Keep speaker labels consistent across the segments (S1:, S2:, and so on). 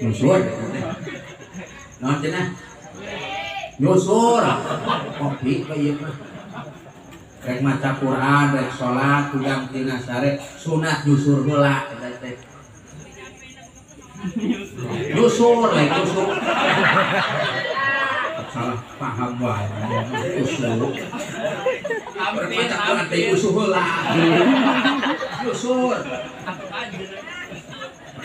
S1: Nyusur. Naon cenah? Nyusur. Kopi ka ieu mah. Rek maca Quran, rek salat, kuyang tina sare, sunat nyusur heula eta teh. Nyusur, rek nyusur. Salah paham wae. Nyusur. Rek maca Quran teh nyusur heula. Nyusur.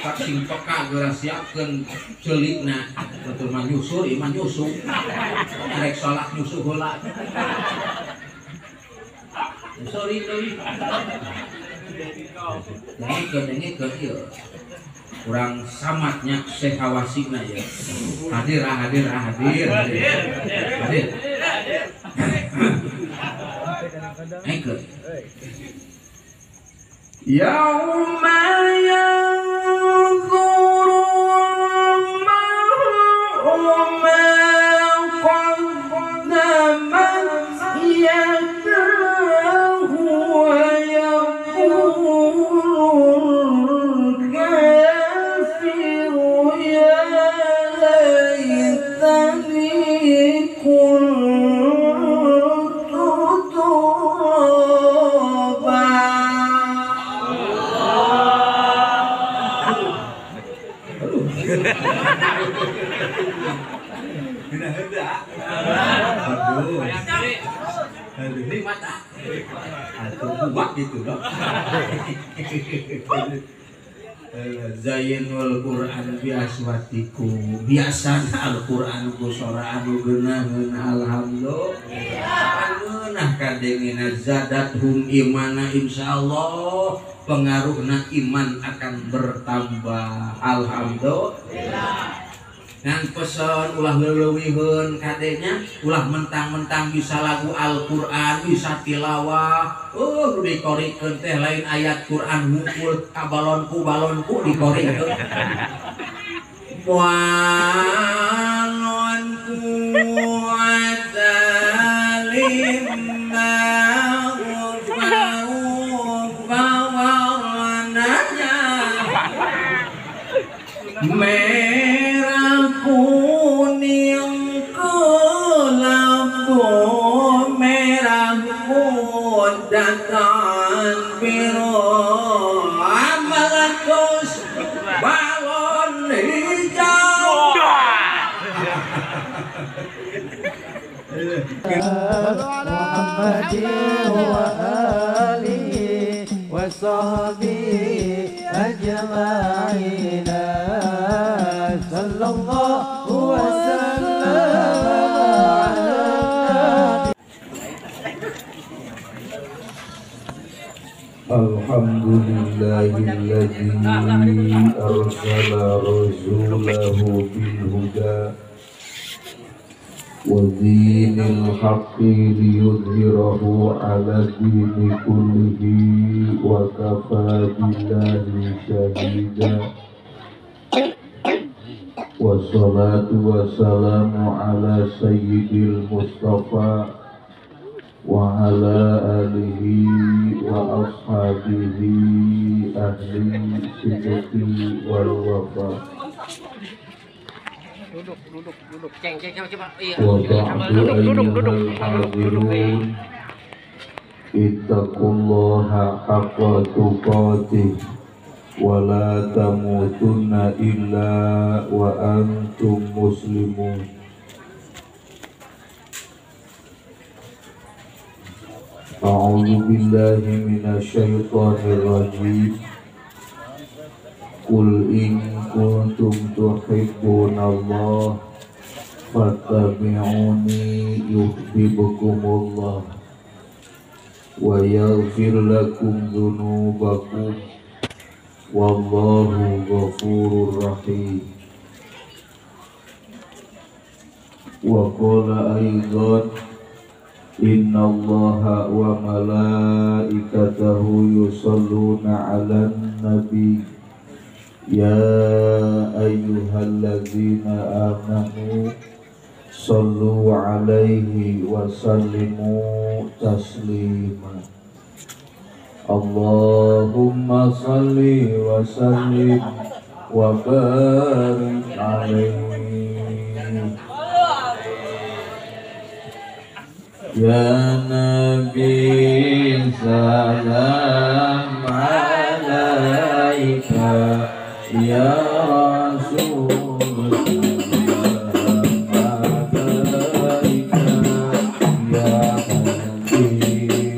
S1: Sing peka geura siapkeun ceulikna betul mah nyusur iman nyusuk rek salat nyusuk heula sorry ngikeun ieu urang samatnya Syekh Hawasikna ya hadir ngikeun yauma gitu dong. Zainul Quran biaswatiku biasa Al-Quran ku sora anu geunaheun alhamdulillah nah kadengina zadathum imana insyaallah pengaruhna iman akan bertambah alhamdulillah. Ngan pesan ulah leuweuwihun kadenya ulah mentang-mentang bisa lagu Al-Qur'an bisa tilawah dikorikeun teh lain ayat Qur'an hungkul ka balonku dikorikeun walonku atalim merah kuning kelambu merah muda dan biru meletus balon hijau Muhammadin wa alihi wa sahbihi ajma'in sallallahu wa sallam ala alhamdulillahilladzi arsala rasulahu bil huda wa dinil haqqi liyudhhirahu ala dini kullihi wa kafa billahi shahida wassalatu wassalamu ala sayyidil mustafa wa ala alihi wa ashabihi ahli sidqi wal wafa
S2: duduk ceng coba iya
S1: duduk hadirun ittaqullaha haqqa tuqatih wa la tamutunna illa wa antum muslimun. A'udzu billahi minasyaitonir rajim. Qul in kuntum tuhibbunallaha fattabi'uni yuhibbukumullah wa yaghfir lakum dzunubakum wallahu ghafurur rahim. Wa qala aidan innallaha wa malaikatahu yusholluna 'alan nabi ya ayyuhalladzina amanu shallu 'alaihi wa sallimu taslima.
S3: Allahumma salli wa sallim wa barik alaihi. Ya Nabi salam alaika, ya Rasul salam alaika, ya Nabi salam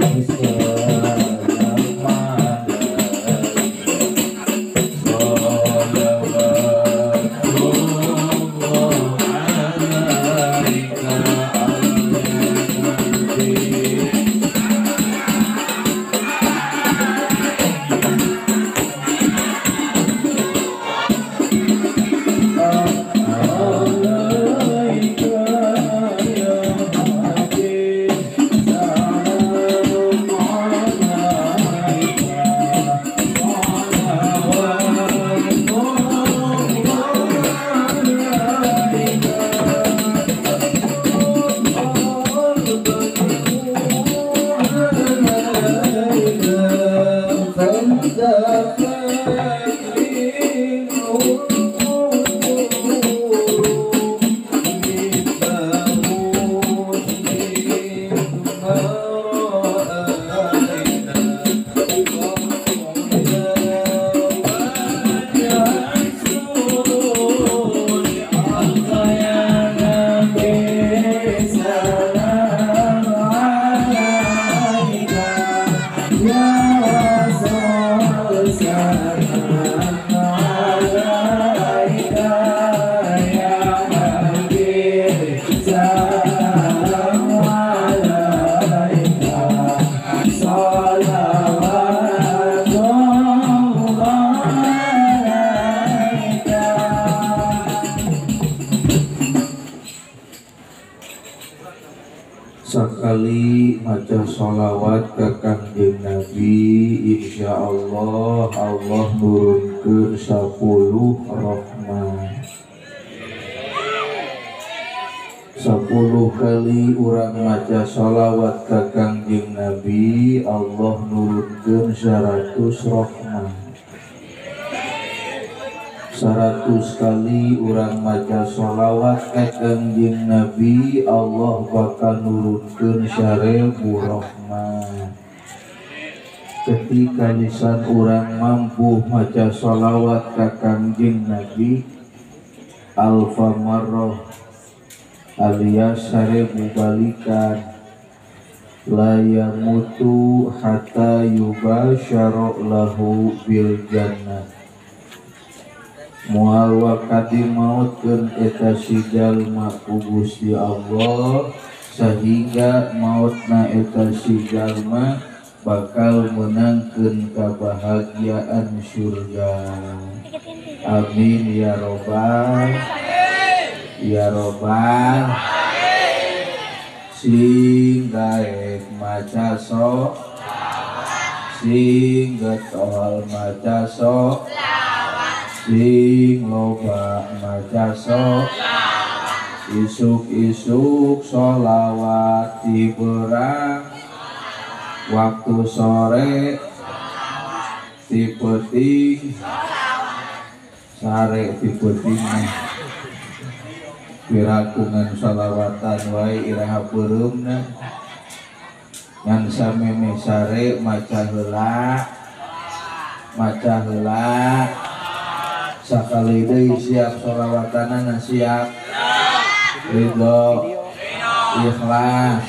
S3: sakali maca sholawat ke Kangjeng Nabi, insya Allah Allah nurunkeun 10 rahmat. 10 kali urang maca sholawat ke Kangjeng Nabi, Allah nurunkeun 100 rahmat. 100 kali urang maca sholawat ke Kangjeng Nabi, Allah bakal nurunkeun 1000 rahmat. Ketika lisan urang mampu maca sholawat ke Kangjeng Nabi alfa marrah alias 1000 balikan, la yamutu hatta yubasyara lahu bil jannah. Mual wakati mautkeun eta si jalma ku Gusti Allah, sehingga mautna eta si jalma bakal menangkeun kebahagiaan surga. Amin ya robbal ya robbal. Sing gaek maca sok, sing getol maca sok, sing loba maca sok, isuk-isuk sholawat diberang, waktu sore dipeting, sare dipeting, pirakungan sholawatan wae iraha peureumna, ngan sameme sare maca heula, sakali deui siap sholawatanana siap, ridho, ikhlas,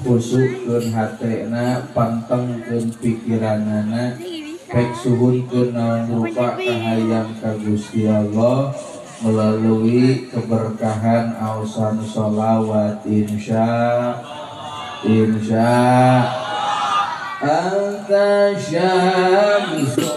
S3: khusukkeun hatena, pantengkeun pikiranana, pek suhunkeun naon rupa kahayang ka Gusti Allah melalui keberkahan ausan sholawat insya anta syamsu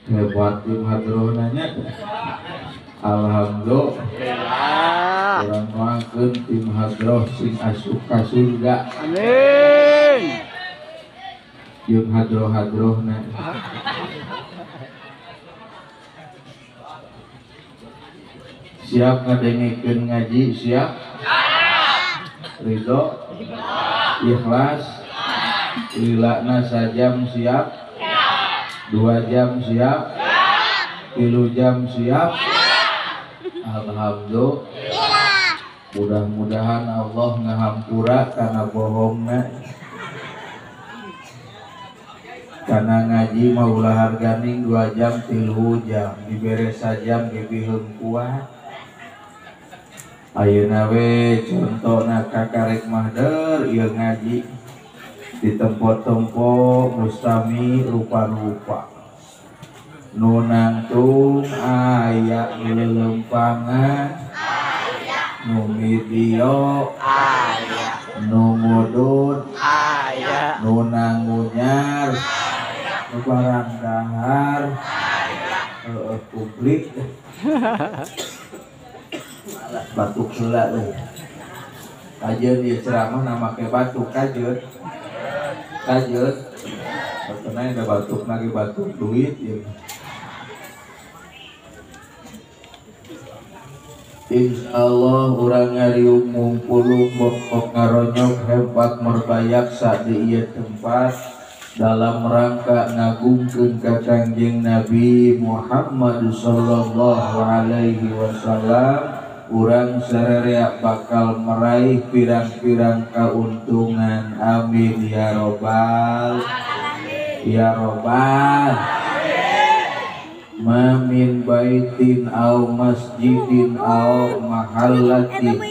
S3: Hebat tim hadroh nanya. Alhamdulillah. Orang doakeun tim hadroh sing asup ka surga.
S2: Amin.
S3: Jeung hadroh-hadrohna. Siap ngadengikeun ngaji, siap? Ridho? Ikhlas? Lilana sajam siap? 2 jam siap? 3 jam siap? Alhamdulillah. Mudah-mudahan Allah ngahampura karena bohongna. Karena ngaji mau ulah harganing 2 jam 3 jam dibere sajam dibiheung kuat. Ayeuna we contona kakarek mahder ieu ngaji di tempo-tempo mustami rupa-rupa nu nangtung aya lelempangan nu video aya nu mudun aya nu nangunyar nu barang dahar publik batuk heula euy kajeun ieu ceramah na make batuk kajeun karena ada batuk lagi batuk duit ya. Insyaallah urang ngariung mumpulung bokok ngaronyok hebat merbayak saat di ieu tempat dalam rangka ngagungkeun ka Kangjeng Nabi Muhammad sallallahu alaihi wasallam. Urang sarerea bakal meraih pirang-pirang keuntungan. Amin ya robbal ya robbal. Mamin baitin au masjidin au mahallatin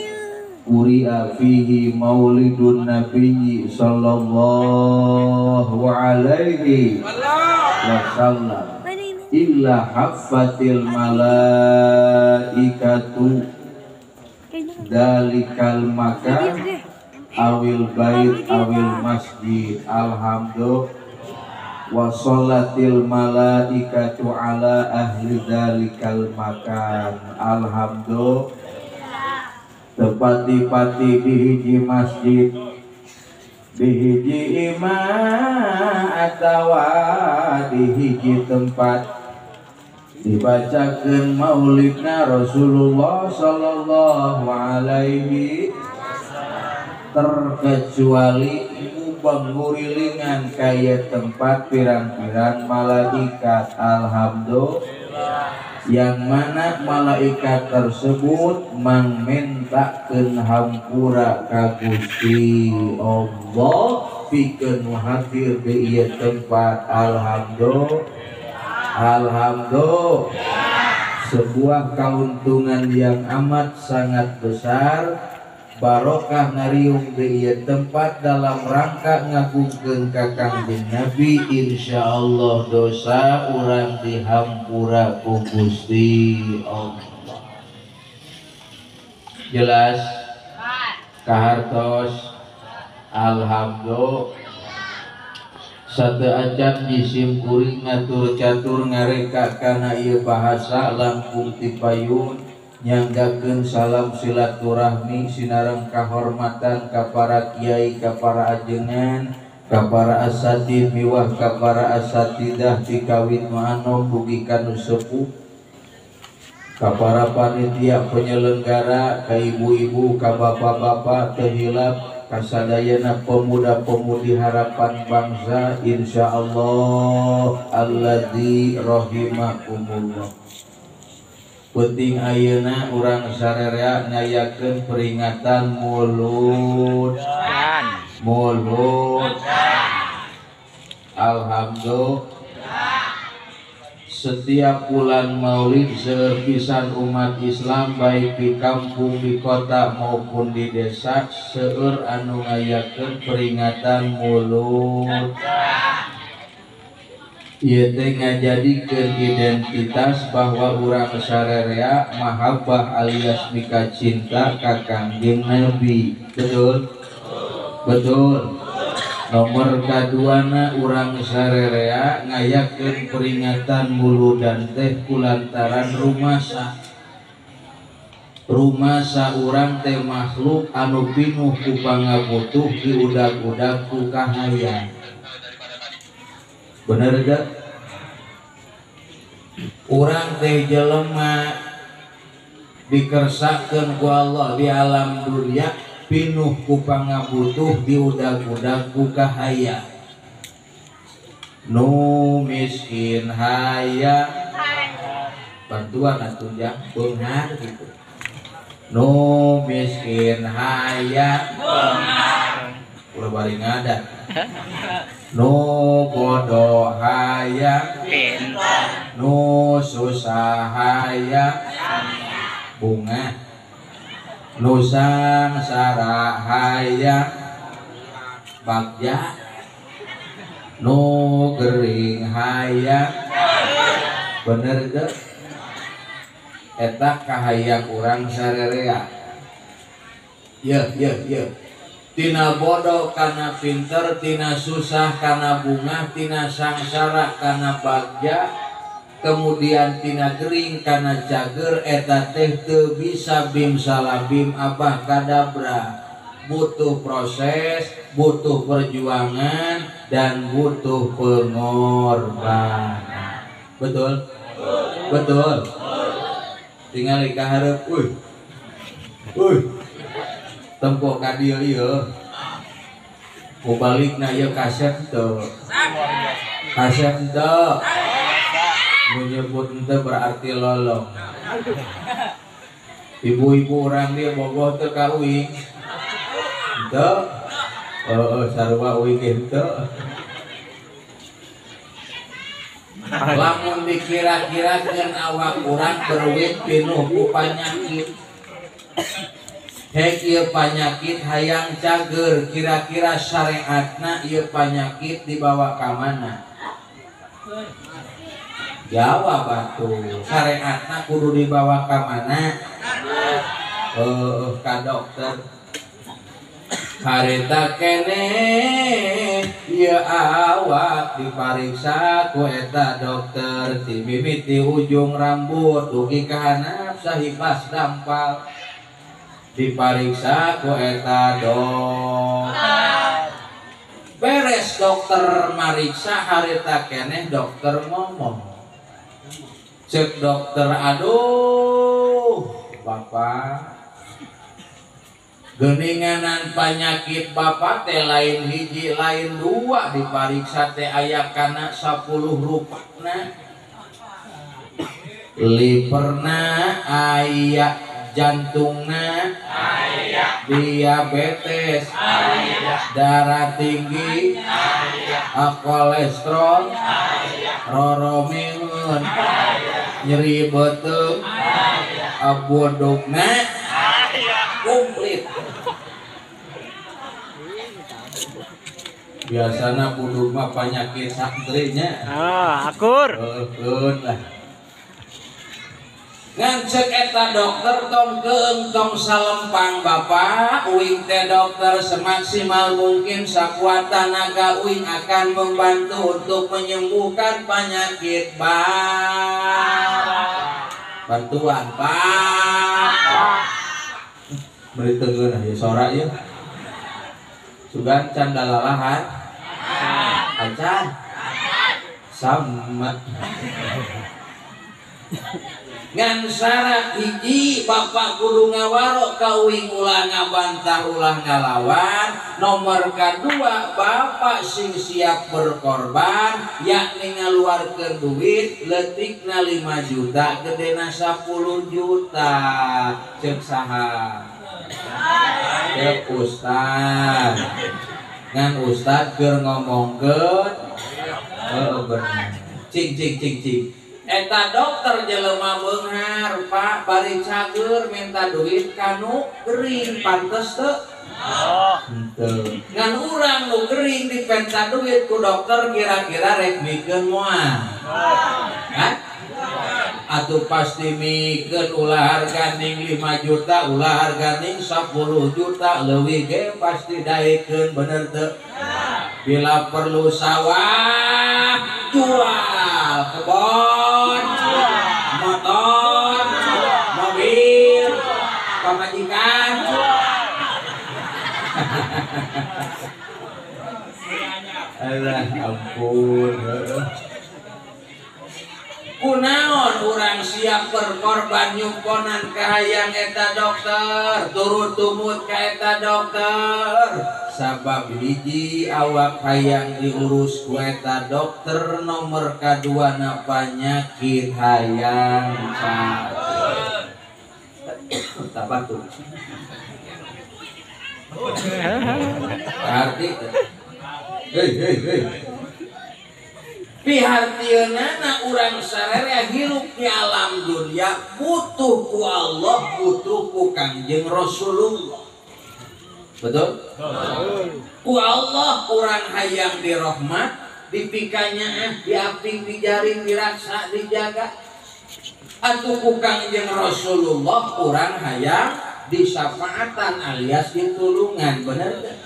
S3: quri'a fihi maulidun nabiyyi sallallahu alaihi wasallam illa haffatil malaikatu dalikal makan awil bait awil masjid. Alhamdulillah wa sholatil malaikatu ala ahli dalikal makan. Alhamdulillah tepati-pati di hiji masjid di hiji imam atawa di hiji tempat dibacakeun maulidna Rasulullah sallallahu alaihi terkecuali penggurilingan kaya tempat pirang-pirang malaikat. Alhamdulillah yang mana malaikat tersebut mangmintakeun hampura ka Gusti Allah pikeun hadir di ieu tempat. Alhamdulillah sebuah keuntungan yang amat sangat besar barokah ngariung di ieu tempat dalam rangka ngagungkeun ka Kangjeng Nabi. Insyaallah dosa urang dihampura ku Gusti Allah. Jelas kahartos. Alhamdulillah sateacan jisim kuring ngatur catur ngareka kana ieu bahasa langkung tipayun nyanggakeun salam silaturahmi sinareng kahormatan ka para kiai ka para ajengan ka para asatid miwah ka para asatidah pikawin ma'anom dugi kanu sepuh ka para panitia penyelenggara ka ibu-ibu ka bapak-bapak teu hilap kasadayana pemuda-pemudi harapan bangsa. Insyaallah alladzi rahimakumullah. Penting ayeuna urang sarerea ngayakeun peringatan Maulud. Alhamdulillah setiap bulan Maulid sepisan umat Islam baik di kampung, di kota maupun di desa seueur anu ngayakeun peringatan Maulud. ieu teh ngajadikeun identitas bahwa urang sarerea mahabbah alias mika cinta ka Kangjeng Nabi. Betul? Betul. Nomor kaduana urang sarerea ngayakeun peringatan muludan teh kulantaran rumasa urang teh makhluk anu pinuh ku pangabutuh diudag-udag ku kahayang. Bener gak? Urang teh jelema dikersakeun ku Allah di alam dunia pinuh ku pangabutuh diudag-udag ku kahayang. Nu miskin hayang bantuan atuh jang beunghar gitu. Nu miskin hayang beunghar ulah bari ngada. Nu bodoh hayang pintar, nu susah hayang bunga, nu sangsara hayang bagja, nu gering hayang bener deh. Eta kahayang urang sarerea. Ye tina bodoh kana pinter, tina susah kana bunga, tina sangsara kana bagja, kemudian tina gering kana cager. Eta teh teu bisa bim salabim abah kadabra. Butuh proses, butuh perjuangan, dan butuh pengorbanan. Betul? Betul. Tinggal ikaharep, tempo ka dieu ieu. Mubalikna ieu kaset teu. Kaset teu. Menyebut teu berarti lolong. Ibu-ibu orang dia bogoh teu ka uing. Teu. Sarua uing teu. Lamun dikira-kirakeun awak urang berwit pinuh ku panyakit. Hek ieu panyakit hayang cager, kira-kira syariatna ieu panyakit dibawa ka mana? Jawab atuh. Syariatna kudu dibawa ka mana? Ka dokter. Harita kene ieu awak dipariksa ku eta dokter, ti mimiti ujung rambut dugi ka handap sahipas dampal. Dipariksa ku eta dokter. Beres dokter mariksa harita keneh dokter ngomong. Cek dokter, aduh bapak, geuninganan panyakit bapak teh lain hiji lain dua, dipariksa teh aya kana 10 rupana. Liverna aya, jantungna aya, diabetes aya, darah tinggi aya, kolesterol aya, roromeun aya, nyeri beuteung aya, bodogna aya, komplit. Biasana budug mah penyakit santrinya.
S2: Akur.
S3: Lah. Ngan cek eta dokter tong keung tong salempang bapak, uing teh dokter semaksimal mungkin sakuat tenaga uing akan membantu untuk menyembuhkan penyakit bapak. Bantuan bapak. Beri tenggeun ya sora ya. Sugan can dalalahan. Acan. Sama. Ngan syarat hiji bapak kudu ngawaro ka uing ulah ngabantah ulah ngalawan. Nomor kedua bapak sing siap berkorban, yakni ngaluarkeun duit leutikna 5 juta gedena 10 juta. Cek saha? Cek ustad. Ngan ustad keur ngomongkeun bener. Cing Eta dokter jelema beunghar Pak bari cager minta duit kanu gering pantes teu? Henteu. Ngan urang nu gering dipenta duit ku dokter kira-kira rek mikeun moal. Hah? Atuh pasti mikeun ulah harganing 5 juta, ulah harganing 10 juta leuwih ge pasti daekeun bener teu? Bila perlu sawah jual, kebon motor mobil pamajikan alah ampun kunaon urang siap berkorban nyumponan ka hayang eta dokter turut tumut ka eta dokter sabab hiji awak hayang diurus ku eta dokter nomor kadua na penyakit hayang tabatu arti hei pihartieunana urang sararea hirup di alam dunia butuh ku Allah butuh ku Kangjeng Rasulullah. Betul? Ku Allah urang hayang dirahmat dipikanya diaping dijaring diraksa dijaga atuh ku Kangjeng Rasulullah urang hayang disafaatan alias ditulungan bener teh?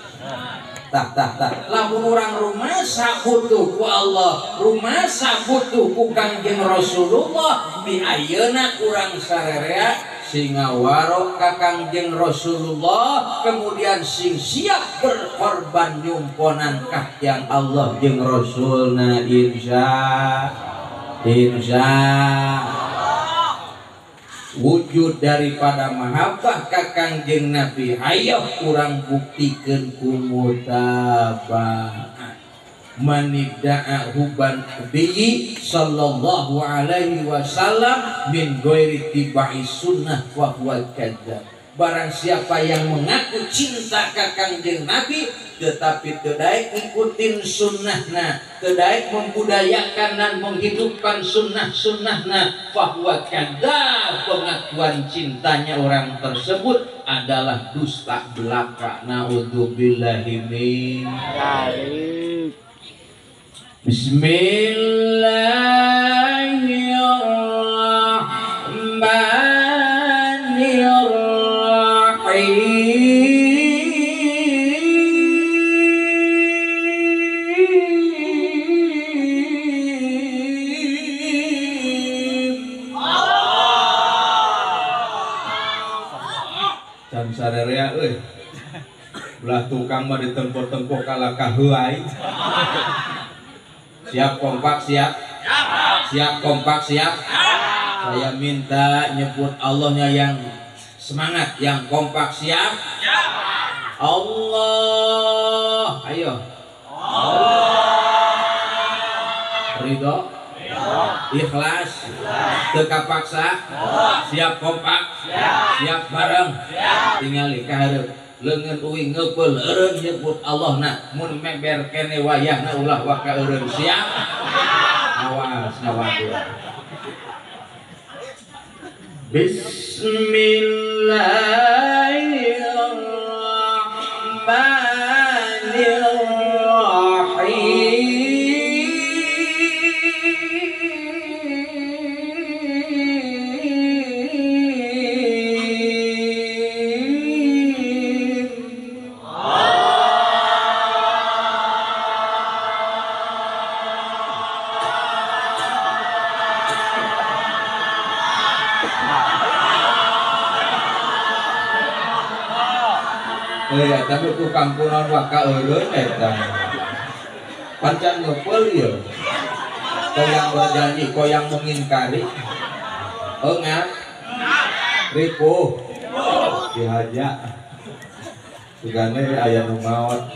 S3: Tak lamun urang rumasa butuh ku Allah rumasa butuh ku Kangjeng Rasulullah di ayeuna urang sararea singawaro ka Kangjeng Rasulullah kemudian sing siap berkorban nyumponan kahyangan Allah jeung Rasulna insya wujud daripada mahabbah ka Kangjeng Nabi hayo kurang buktikeun ku mutaba'ah manidda'a huban bihi sallallahu alaihi wasallam min ghairi tibai sunnah wa huwa kadzdzab. Barang siapa yang mengaku cinta ka Kangjeng Nabi tetapi tidak ikutin sunnahna, tidak membudayakan dan menghidupkan sunnah-sunnahna, fahuwa kadzdzab, pengakuan cintanya orang tersebut adalah dusta belaka. Naudzubillahi min dzalik. Bismillahirrahmanirrahim. Can sarerea euy. Belah tukang mah ditempo-tempo kalah kaheuai. Siap kompak siap? Siap kompak siap? Saya minta nyebut Allahnya yang semangat, yang kompak siap? Allah. Ayo. Ridho? Ikhlas? Teu kapaksa? Siap kompak? Siap bareng? Tingali ka hareup. Leungeun uing ngeupel eureun nyebut Allahna mun meber kene wayahna ulah waka eureun siap awas ngawadur. Bismillahirrahmanirrahim. Tapi tukang kunaon waka eureun eta. Pancan ngeupel ieu. Koyang berjanji, koyang mengingkari. Engat. Ripuh. Dihaja. Sugane aya nu maot.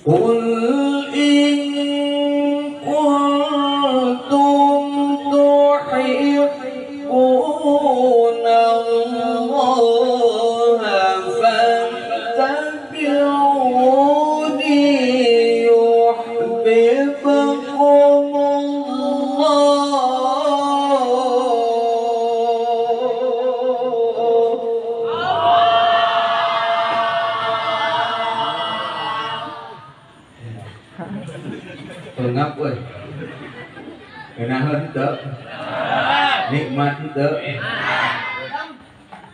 S3: Qul in kuntum tuhibbuna Allah fattabi'uni yuhibbukum Kenahan teu? Nikmat teu?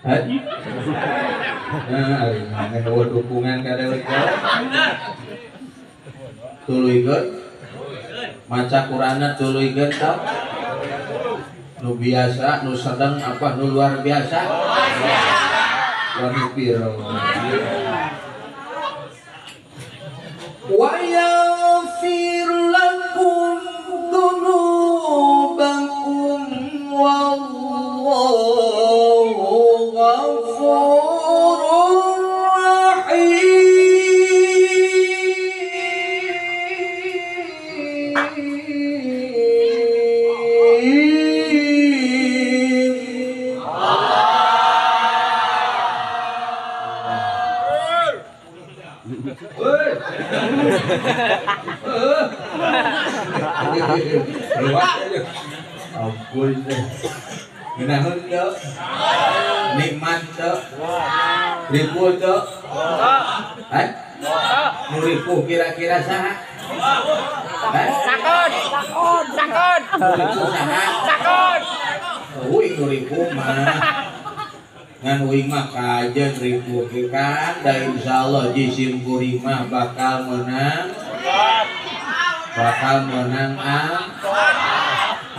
S3: Haji? Nah, ada dukungan kada teu? Tuluykeun? Maca Qur'anna tuluykeun teu? Nu biasa, nu sedang apa nu luar biasa? Luar piro? Wa yaghfir lakum dunubakum wallahu ghafurur ampun genaheun teu nikmat teu ribu teu nu ribu kira-kira saha
S2: Sakon.
S3: uing nu ribu mah ngan uing mah kajen ribu kan da insyaallah jisim kuring mah bakal menang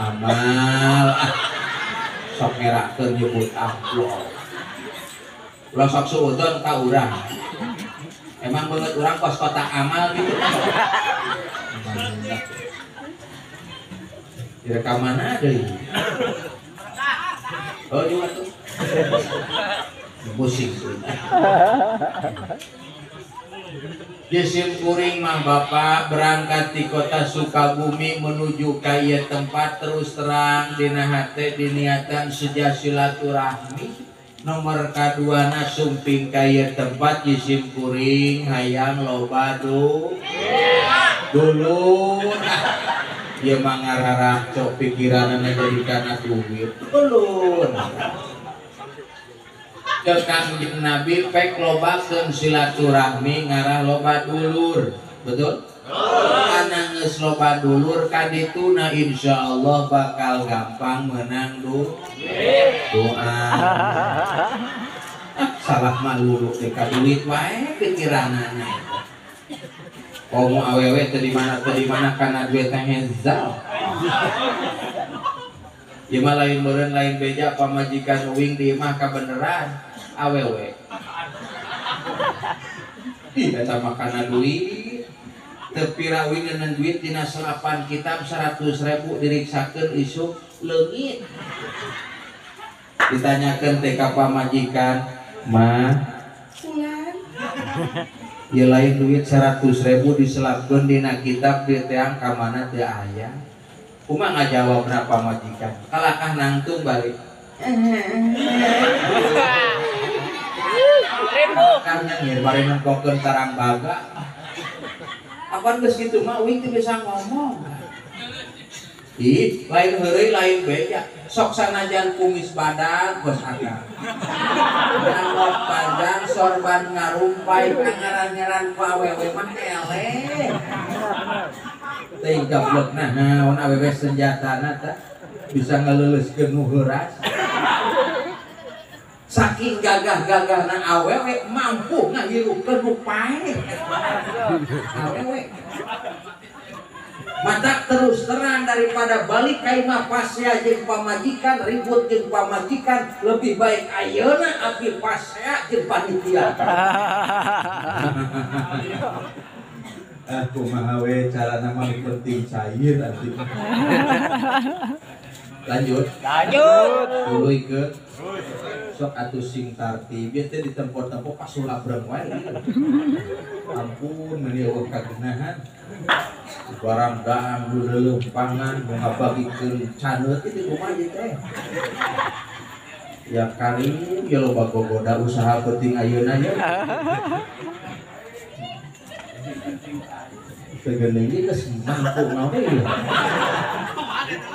S3: amal sok ngerakeun nyebut Allah ulah sok suudon ka urang emang beungeut urang kos kotak amal gitu direkam mana deui oh di waktu pusing jisim kuring mah bapak berangkat di kota Sukabumi menuju ka ieu tempat terus terang dina hate diniatan seja silaturahmi nomor kaduana sumping ka ieu tempat jisim kuring hayang loba dulur ieu mah ngararak cok pikiranna jadi kana duit dulur Kang Nabi pek lobakeun silaturahmi ngarah loba dulur betul? Ana geus loba dulur kadituna insyaallah bakal gampang menang doa. Salah mah lulu teh ka duit wae pikiranna. Komo awewe teu di mana kana duit teh hezal. Ieu mah lain meureun lain beja pamajikan uing di imah kabeneran. Awewe eta makana duit tepira uing dengan duit dina serapan kitab 100.000 diriksakeun isuk leungit ditanyakeun teh ka pamajikan mah ulan ieu lain duit 100.000 diselapkeun dina kitab di teang ka mana teu aya kumaha ngajawabna pamajikan kalakah nangtung balik karena bari nengkokeun tarang baga apan geus kitu mah uing teu bisa ngomong lain heureuy lain beja sok sanajan kumis badan bos akang rambut panjang sorban ngarumpai pangaran-ngaran ku awewe mah eleh teh gablekna naon awewe senjatana teh bisa ngaleuleuskeun nu heuras saking gagah-gagahna awewe mampu ngahirupkeun nu pae awewe mata terus terang daripada balik ka imah pasea jeung pamajikan ribut jeung pamajikan lebih baik ayeuna abdi pasea jeung panitia kumaha we carana mah penting cair atuh lanjut tuluy ke sok atuh sing tartib ieu teh di tempo-tempo pasulabreng wae ampun meuli eueuh kagenahan barang daang duleuh pangan ngabagikeun caneut itu kumaha ieu teh ya karim ya loba gogoda usaha penting ayeuna nya kegening ieu geus mampu naon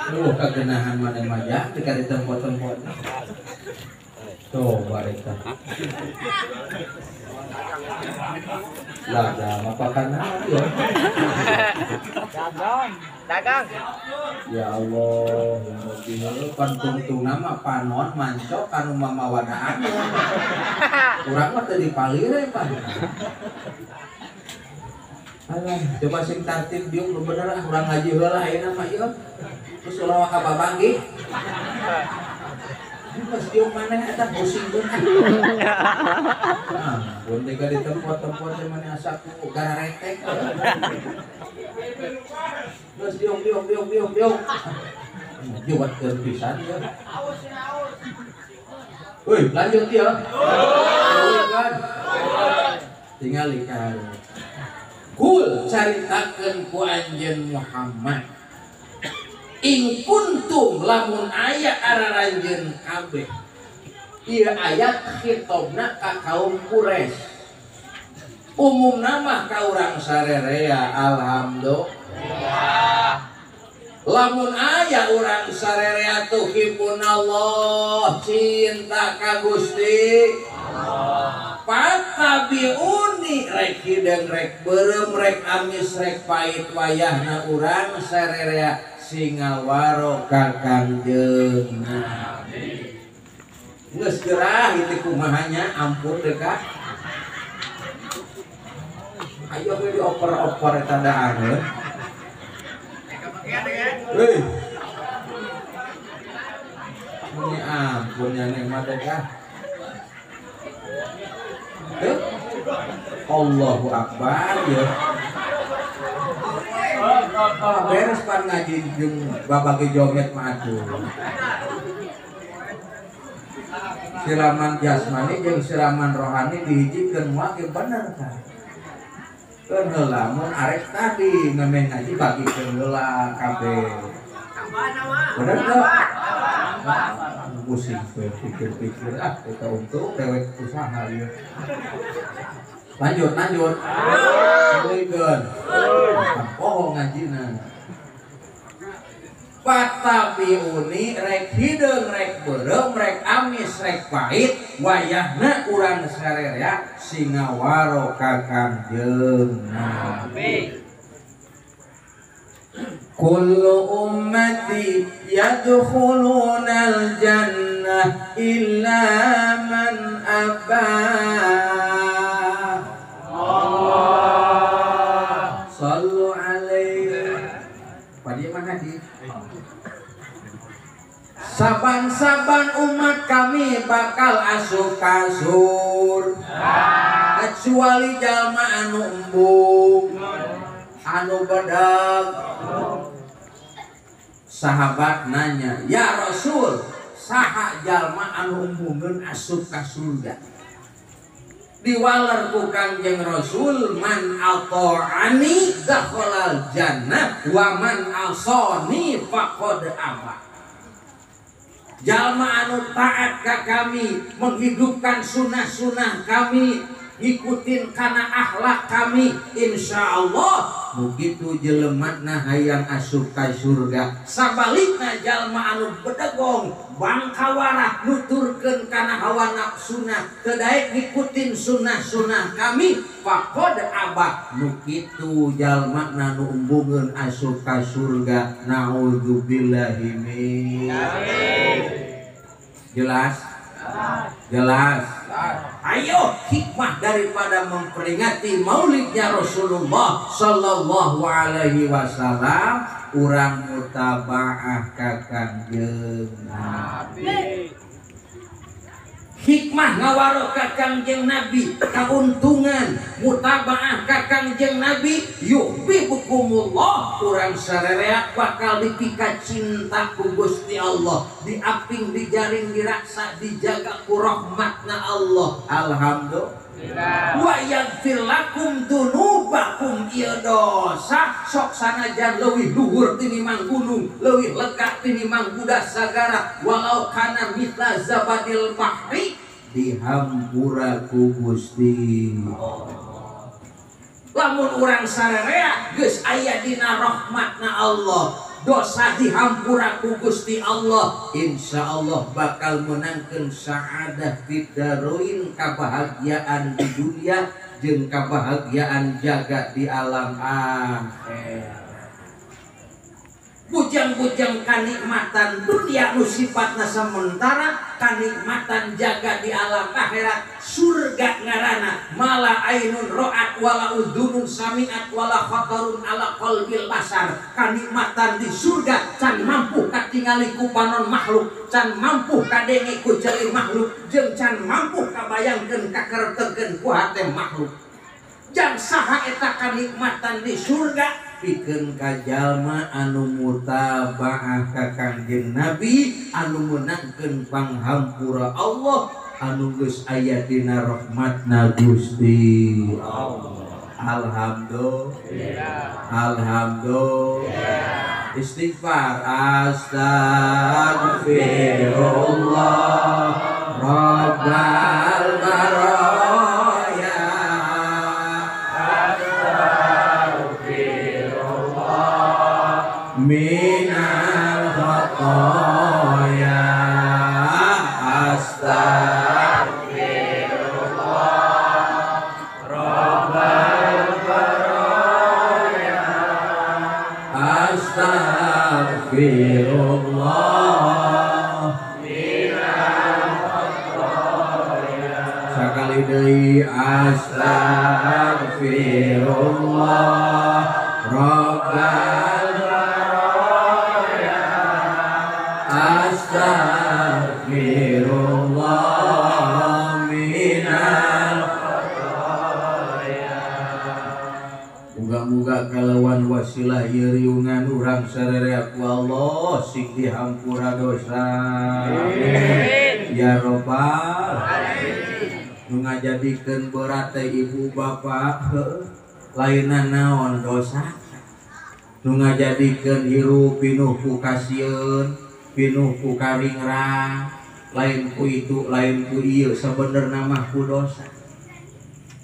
S3: ieu kagenahan mana maja ketika di tempat-tempat coba eta Lah, apa kana ya?
S2: Dagang.
S3: Ya Allah, yang lebih pan tungtung nama panon mancok kanu mamawadaan. Kurang mah teu dipalire pan. Alah, coba sing tartib dieu bener ah urang ngaji heula ayeuna mah ieu. Terus ulah ka babagi. Pas dieu maneh eta pusing bener. Nah, mun teh di tempat-tempat teh maneh asa ku gara retek. Terus diung. Jumat pisan ya. Woi, lanjut ya. Kan. Tinggal ikan. Kul caritakeun ku anjeun Muhammad. In kuntum lamun aya araranjeun kabeh. Ieu ayat khitabna ka kaum Quraisy. Umumna mah ka urang sarerea alhamdulillah. Lamun aya urang sarerea tuhibunallah cinta ka Gusti Allah. Patabiuni rek hideung rek beureum rek amis rek pait wayahna urang sarerea singawaro ka Kangjeng Nabi. Geus gerah itu kumahanya ampun dekat. Ayo we dioper-oper eta daangeun. Hei. Ini ampun ya nek mah dekat. Allahu Akbar ya. Beres pan ngaji jeung babage joget mah atuh. Siraman jasmani jeung siraman rohani dihijikeun moal ge bener kan. Keun heula mun arek tadi ngemeng ngaji bagikeun heula kabeh. Bener teu? Pusing pikir-pikir kita untuk dewek usaha ieu. Lanjut. Mulikeun. Poho ngajina. Patabiuni rek hideung rek beureum rek amis rek pait wayahna urang sarerea singawaro ka Kangjeng Nabi. Kullu ummati yadkhulunal jannah illa man aba. Allah sallu alaihi. Padi mana di? Saban-saban umat kami bakal asup ka surga kecuali jalma anu embung anu bedag. Sahabat nanya, ya Rasul, saha jalma anu embungeun asup ka surga? Diwaler ku Kangjeng Rasul, man ata'ani dakhalal jannah wa man asani faqad aba. Jalma anu taat ka kami, menghidupkan sunah-sunah kami, ikutin kana akhlak kami, insyaallah begitu jelematna hayang asup ka surga. Sabalikna jalma anu bedegong bangkawarah nuturkeun kana hawa nafsuna teu daek ngikutin sunah-sunah kami, faqad aba nu kitu jalma nu embungeun asup ka surga. Naudzubillahi min. Jelas? Ayo hikmah daripada memperingati maulidnya Rasulullah sallallahu alaihi wasallam, urang mutabaah ka Kangjeng Nabi. Hikmah ngawaro ka Kangjeng Nabi, kauntungan mutabaah ka Kangjeng Nabi, yuhibbukumullah, urang sarerea bakal dipika cinta ku Gusti Allah, diaping, dijaring, diraksa, dijaga ku rahmatna Allah. Alhamdulillah. Wa yaghfir lakum dunubakum, ieu dosa sok sanajan leuwih luhur tinimbang gunung, leuwih lega tinimbang budak sagara, walau kana mithla zabadil bahri, dihampura ku Gusti Allah. Lamun urang sarerea geus aya dina rahmatna Allah, dosa dihampura ku Gusti Allah, insya Allah bakal menangkan sa'adah fid-daroin, kebahagiaan di dunia jeung kebahagiaan jaga di alam akhirat. Bujang-bujang kanikmatan dunia nu sifatna sementara, kanikmatan jaga di alam akhirat surga ngarana mala ainun ro'at wala udunun sami'at wala khatarun ala qalbil basar. Kanikmatan di surga can mampu katingali ku panon makhluk, can mampu kadenge ku jeli makhluk, jeung can mampu kabayangkeun kakertegeun ku hate makhluk. Jang saha eta kanikmatan di surga pikeun ka jalma anu mutabaah ka Kangjeng Nabi, anu menangkeun panghampura Allah, anu geus aya dina rahmatna Gusti Allah. Alhamdulillah. Alhamdulillah. Istighfar. Astagfirullah Rabbal baraya. Minal khataya. Astagfirullah Rabbal baraya. Astagfirullah minal khataya. Sakali deui astagfirullah Rabbal astagfirullah minal khataya. Muga-muga kalawan wasilah yeriungan urang sararea ku Allah sing dihampura dosa. Amin. Ya Rabbal alamin. Nu ngajadikeun berat teh ibu bapak lainna naon dosa. Nu ngajadikeun hirup pinuh ku kasieun, pinuh ku karingrang, lain ku itu lain ku ieu sabenerna mah ku dosa.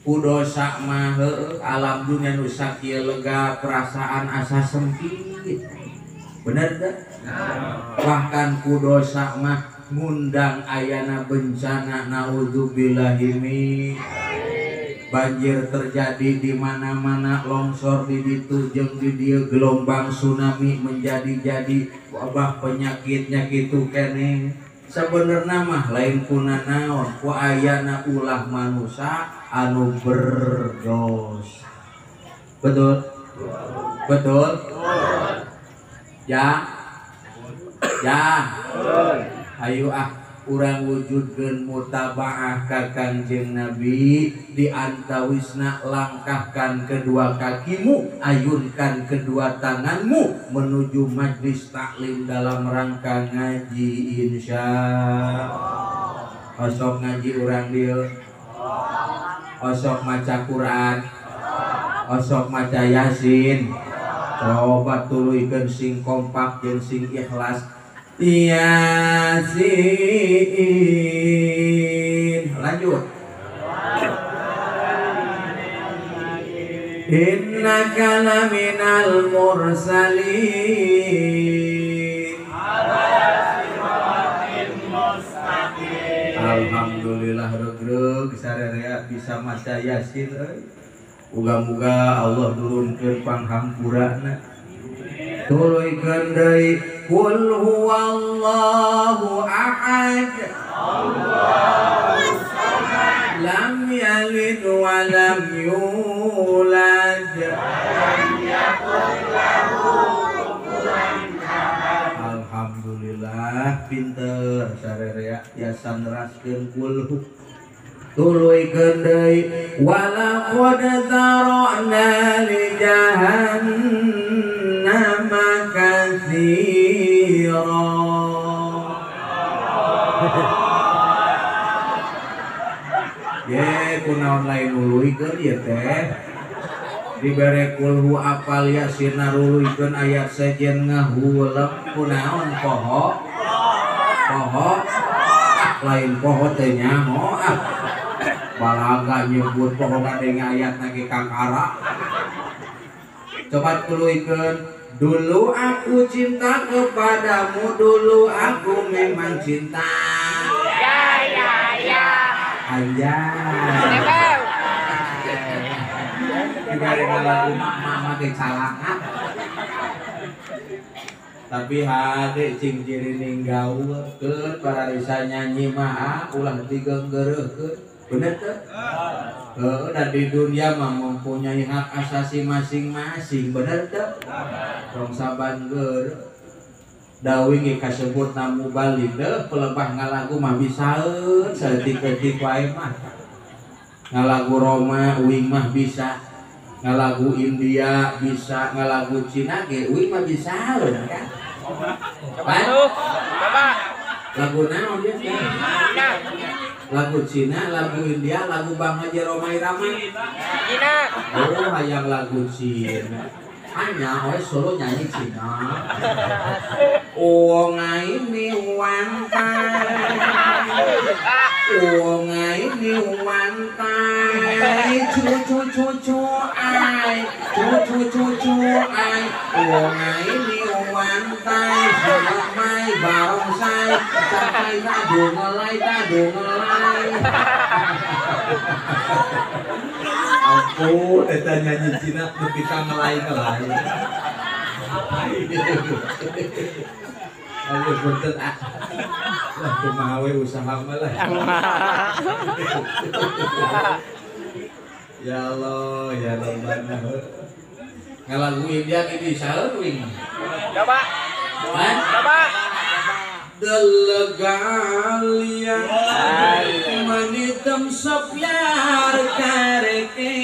S3: Ku dosa mah alam dunia nu sakieu lega, perasaan asa sempit. Bener teh? Bahkan ku dosa mah ngundang ayana bencana, naudzubillahi min. Banjir terjadi di mana-mana, longsor di ditu jeung di dieu, gelombang tsunami menjadi-jadi, wabah penyakitnya kitu keneh. Sabenerna mah lain kuna naon, ku ayana ulah manusia anu berdosa. Betul? Betul? Ya? Ya? Ayo urang wujudkeun mutabaah ka Kangjeng Nabi, diantawisna langkahkan kedua kakimu, ayunkan kedua tanganmu menuju majlis taklim dalam rangka ngaji insyaallah. Osok ngaji urang dieu, osok maca Quran, osok maca Yasin. Coba tuluikeun sing kompak jeung sing ikhlas. Yasin. Lanjut. Innaka laminal mursalin. Alhamdulillah regreg sararea bisa maca Yasin euy. Muga-muga Allah nurunkeun panghampurana. Tuluykeun deui qul huwallahu ahad, Allahus samad, lam yalid wa lam yulad, lam yakul lahu kufuwan ahad. Alhamdulillah pinter sararea yasan raskeun qul. Tuluykeun deui walaqad zara'na li jahannama katsira. Ye kunaon lain nuluykeun ieu teh dibere kulhu apal Yasin naruluykeun ayat sejen ngahulep kunaon poho lain poho teh nyaho balaga nyebut poho gadeng ayat nage kakara. Coba tuluikeun
S1: Dulu aku cinta kepadamu, dulu aku memang cinta. Ya. Anjay. Dibari lagu mama ke calangan. Tapi hade cing ciri ninggau ke para risa nyanyi mah ulah digenggereukeun. Bener tuh? Dan di dunia mah mempunyai hak asasi masing-masing. Bener tuh? Rong saban ger dawing kasebut namu balik deh pelebah ngalagu mah bisaeun saeutik-eutik wae mah. Ngalagu Roma uing mah bisa, ngalagu India bisa, ngalagu Cina ge uing mah bisaeun kan.
S2: Coba.
S1: Lagu naon dia? Lagu Cina, lagu India, lagu Bang Haji Roma Irama.
S2: Cina.
S1: Oh, hayang lagu Cina. Hanya oleh Solo nyanyi Cina. Oh ngaini wantai, oh ngaini wantai, cu ai, cu ai, oh ngaini wantai, sampai barongsai, sampai tadu ngelai. Aku eta nyanyi Cina ketika ngelai. Ayo punten ah. Lah kumaha we usaha mah lah. Ya Allah, ya Rabbana. Ngalagu India ini saeuing.
S2: Coba.
S1: Delegalia manitam sapyar kareke,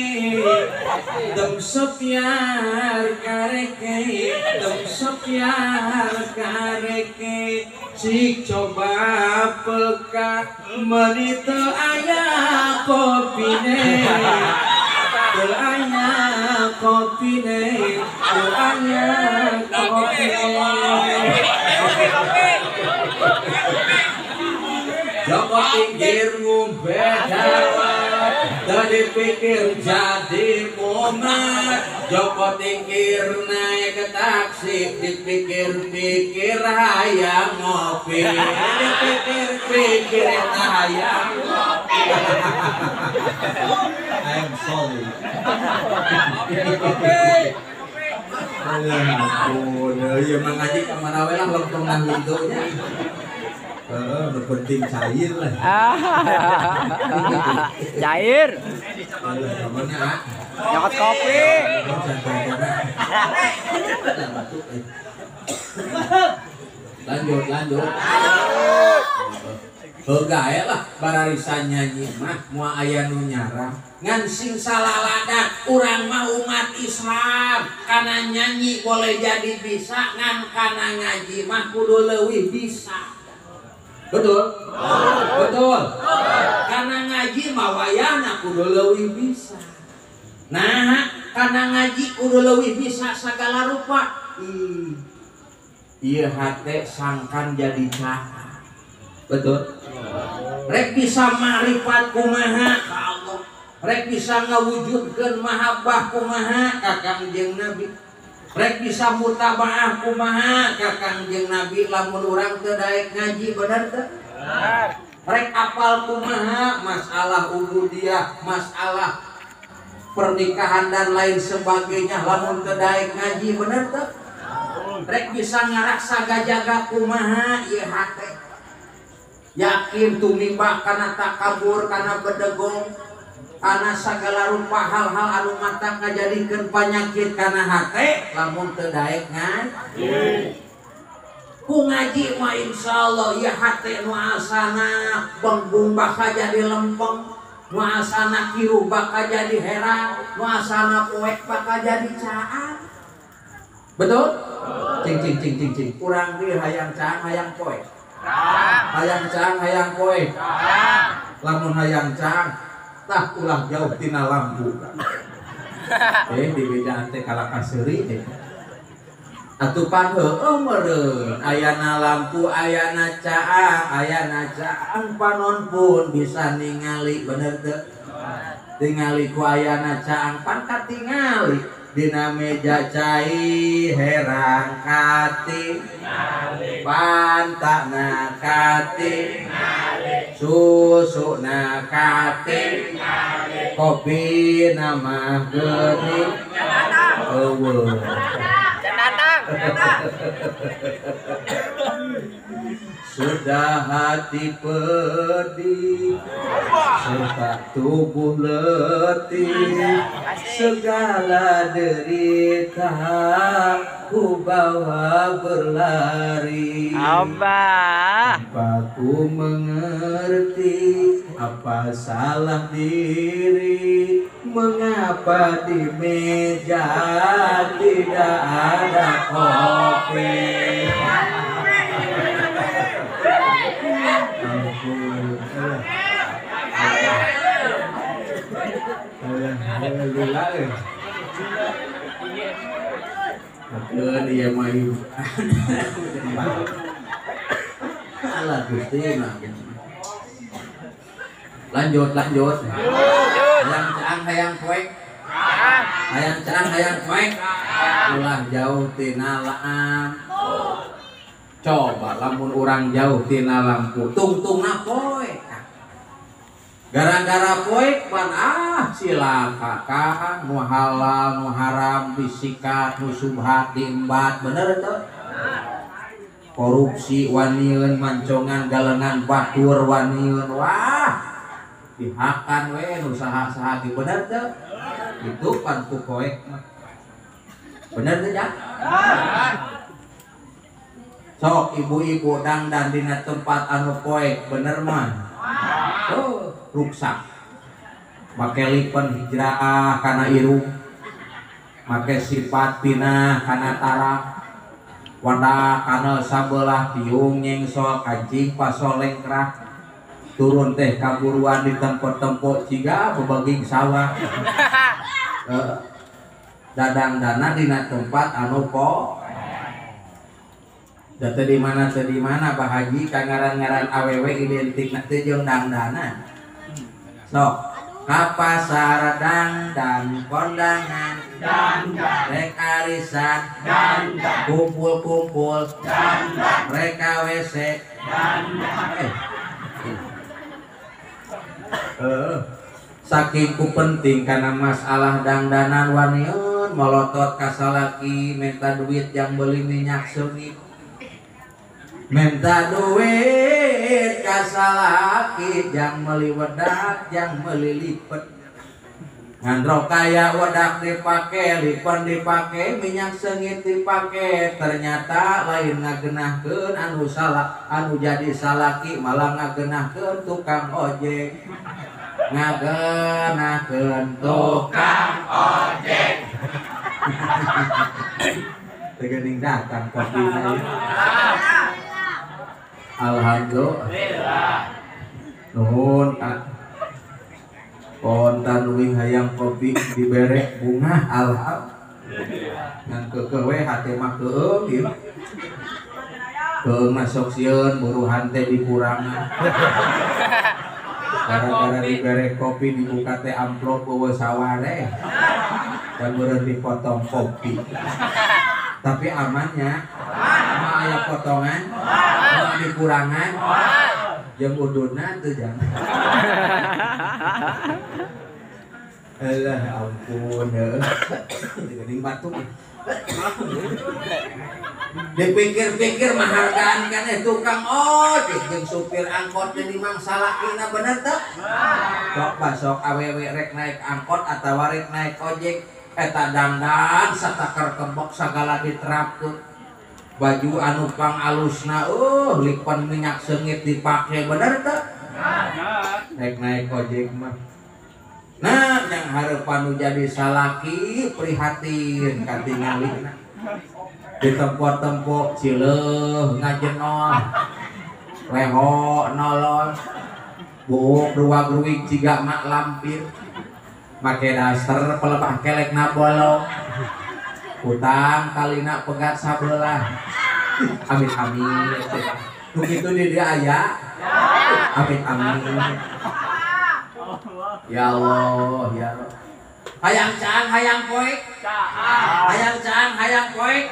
S1: dam sapyar kareke, cik coba peka manita ayah kopine, ayah kopine. Joko pinggir ngumpet tadi pikir jadi mumet. Joko tingkir naik ke taksi, dipikir-pikir hayang ngopi, dipikir-pikir hayang ngopi. I'm sorry. Ampun, ya mengaji kemana we lah lontong nang hidupnya. Penting cair lah.
S2: Cair.
S1: Namanya
S2: Nyokot kopi.
S1: Lanjut. Hegae lah bararisa nyanyi mah moal aya nu nyarang. Ngan sing salalada urang mah umat Islam, kana nyanyi boleh jadi bisa, ngan kana ngaji mah kudu leuwih bisa. Betul? Betul. Karena ngaji mah wayahna kudu leuwih bisa. Nah, karena ngaji kudu leuwih bisa sagala rupa. Ieu hate sangkan jadi caha. Betul? Rek bisa marifat kumaha ka Allah. Rek bisa ngawujudkeun mahabbah kumaha ka Kangjeng Nabi. Rek bisa mutabaah kumaha ka Kangjeng Nabi lamun urang teu daek ngaji bener teu? Bener. Rek apal kumaha masalah ubudiyah, masalah pernikahan dan lain sebagainya lamun teu daek ngaji bener teu? Rek bisa ngaraksa gajaga kumaha ieu hate. Yakin tumiba kana takabur, kana bedegong, kana sagala rupa hal-hal anu mata ngajadikeun panyakit kana hate lamun teu daek ngaji. Ku ngaji mah insyaallah ieu hate nu asana benggung bakal jadi lempeng, nu asana kiruh bakal jadi heran, nu asana poek bakal jadi caang. Betul? Cing. Urang ge hayang caang hayang poek. Hayang caang hayang poek. Lamun hayang caang tah ulah jauh tina lampu. Di beda teh kalaka seuri teh. Atupan heueuh meureun, ayana lampu, ayana caang panon pun bisa ningali bener teu? Tingali ku ayana caang pan katingali.
S3: dina meja cai herang kati pantana kati susuna kati kopi nama geni eueuh sudah hati pedih serta tubuh letih segala derita ku bawa berlari
S2: Abah.
S3: apa ku mengerti apa salah diri mengapa di meja tidak ada kopi Aduh, dia main. Alah Gusti mah. Lanjut. Hayang poek. Hayang poek. Ulah jauh tina laam. Coba lamun urang jauh tina lampu, tungtungna poek. Gara-gara poek pan silaka kakang nu halal nu haram disikat nu subhat diembat bener tuh korupsi wanieun mancongan galengan batur wanieun wah dihakan we nu saha-saha di bener tuh itu pan ku poek mah bener tuh ya sok ibu-ibu dangdan dina tempat anu poek bener mah ruksak make lipen hijrah kana irung make sifat pinah kana tarak wadah kana sabelah tiung nyengsol kancing pasolengkrah turun teh kaburuan di tempat-tempat ciga bebaging sawah dadang dana dina tempat anu po data di mana Pak Haji kangaran-ngaran awewe identik nanti jeung dangdanan sok ka pasar dangdan kondangan dangdan rek arisan dangdan kumpul-kumpul dangdan mereka WC dangdan saking ku penting karena masalah dangdanan waniun molotot kasalaki minta duit yang beli minyak sengit minta duit kasalaki yang meli wedak yang meli lipet ngandro kaya wedak dipake lipen dipake minyak sengit dipake ternyata lain ngagenahkeun anu salah anu jadi salaki malah ngagenahkeun tukang ojek ngagenahkeun tukang ojek tegening datang kopi alhamdulillah nuhun kontan wing hayang kopi diberek bunga alhamdulillah ngan kekewe hati mah keung ieu keung masuk sieun buruhan teh dikurangan gara-gara diberek kopi dibuka teh amplop eueuh saware dan beureun dipotong kopi tapi amannya aya potongan dikurangan jeung uduna teu jangan alah ampun geuning batuk dipikir-pikir menghargaan kan tukang ojek jeung supir angkot jadi mangsalakina bener teu sok awewe rek naik angkot atawa rek naik ojek eta dandan satakar kebok sagala diterapkeun baju anu pang alusna lipan minyak sengit dipake bener teh naik ojek mah nah yang harapan nu jadi salaki prihatin katingalina di tempat-tempat cileuh ngajenol leho nolol buuk ruwag-ruwig ciga mak lampir make daster pelebah kelekna bolong utang kalina pegat sabelah amit-amit begitu di dia aya amit-amit ya Allah ya Allah
S1: Hayang caang hayang poek, hayang caang hayang poek,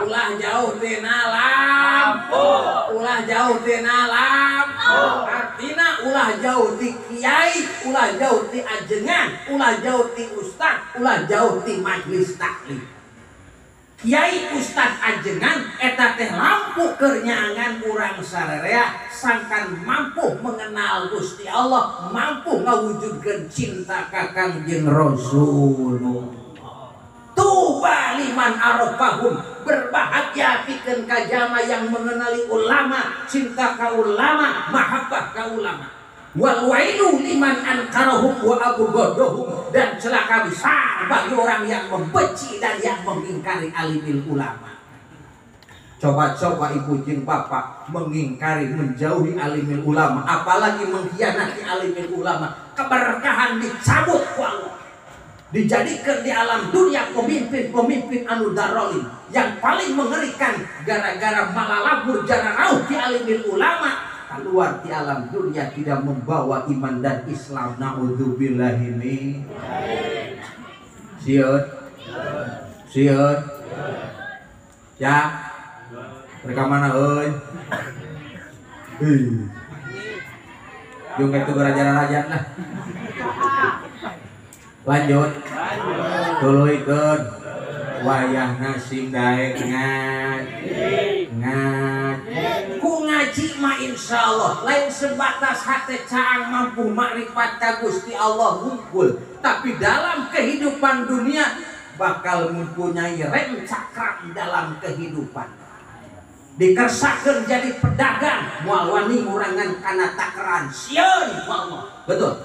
S1: ulah jauh tina lampu, ulah jauh tina lampu. Artina ulah jauh ti kiai, ulah jauh ti ajengan, ulah jauh ti ustad, ulah jauh ti majelis taklim. Kiai ustad ajengan eta teh lampu kernyangan urang sarerea sangkan mampu mengenal Gusti Allah, mampu ngawujudkeun cinta ka Kangjeng Rasulullah. Tuba liman arafahum, berbahagia pikeun ka jalma yang mengenali ulama, cinta ka ulama, mahabbah ka ulama. Wal wailu liman ankarahum wa abghadahum, dan celaka besar bagi orang yang membenci dan yang mengingkari alimil ulama. Coba-coba ibu jeung bapak mengingkari, menjauhi alimil ulama, apalagi mengkhianati alimil ulama, keberkahan dicabut ku Allah. Dijadikan di alam dunia pemimpin-pemimpin anu darolin yang paling mengerikan gara-gara malalabur jararauh di alimil ulama. Keluar di alam dunia tidak membawa iman dan Islam. Naudzubillahi min. Sieun. Sieun. Ya. Mereka mana euy? Yung itu raja-raja lah. Lanjut. Tuluikeun wayahna sing daek ku ngaji mah insyaallah lain sebatas hate caang mampu makrifat ka Gusti Allah ngumpul, tapi dalam kehidupan dunia bakal mempunyai rem cakram dalam kehidupan. Dikersakeun jadi pedagang moal wani ngurangan kana takeran sieun Allah. Betul.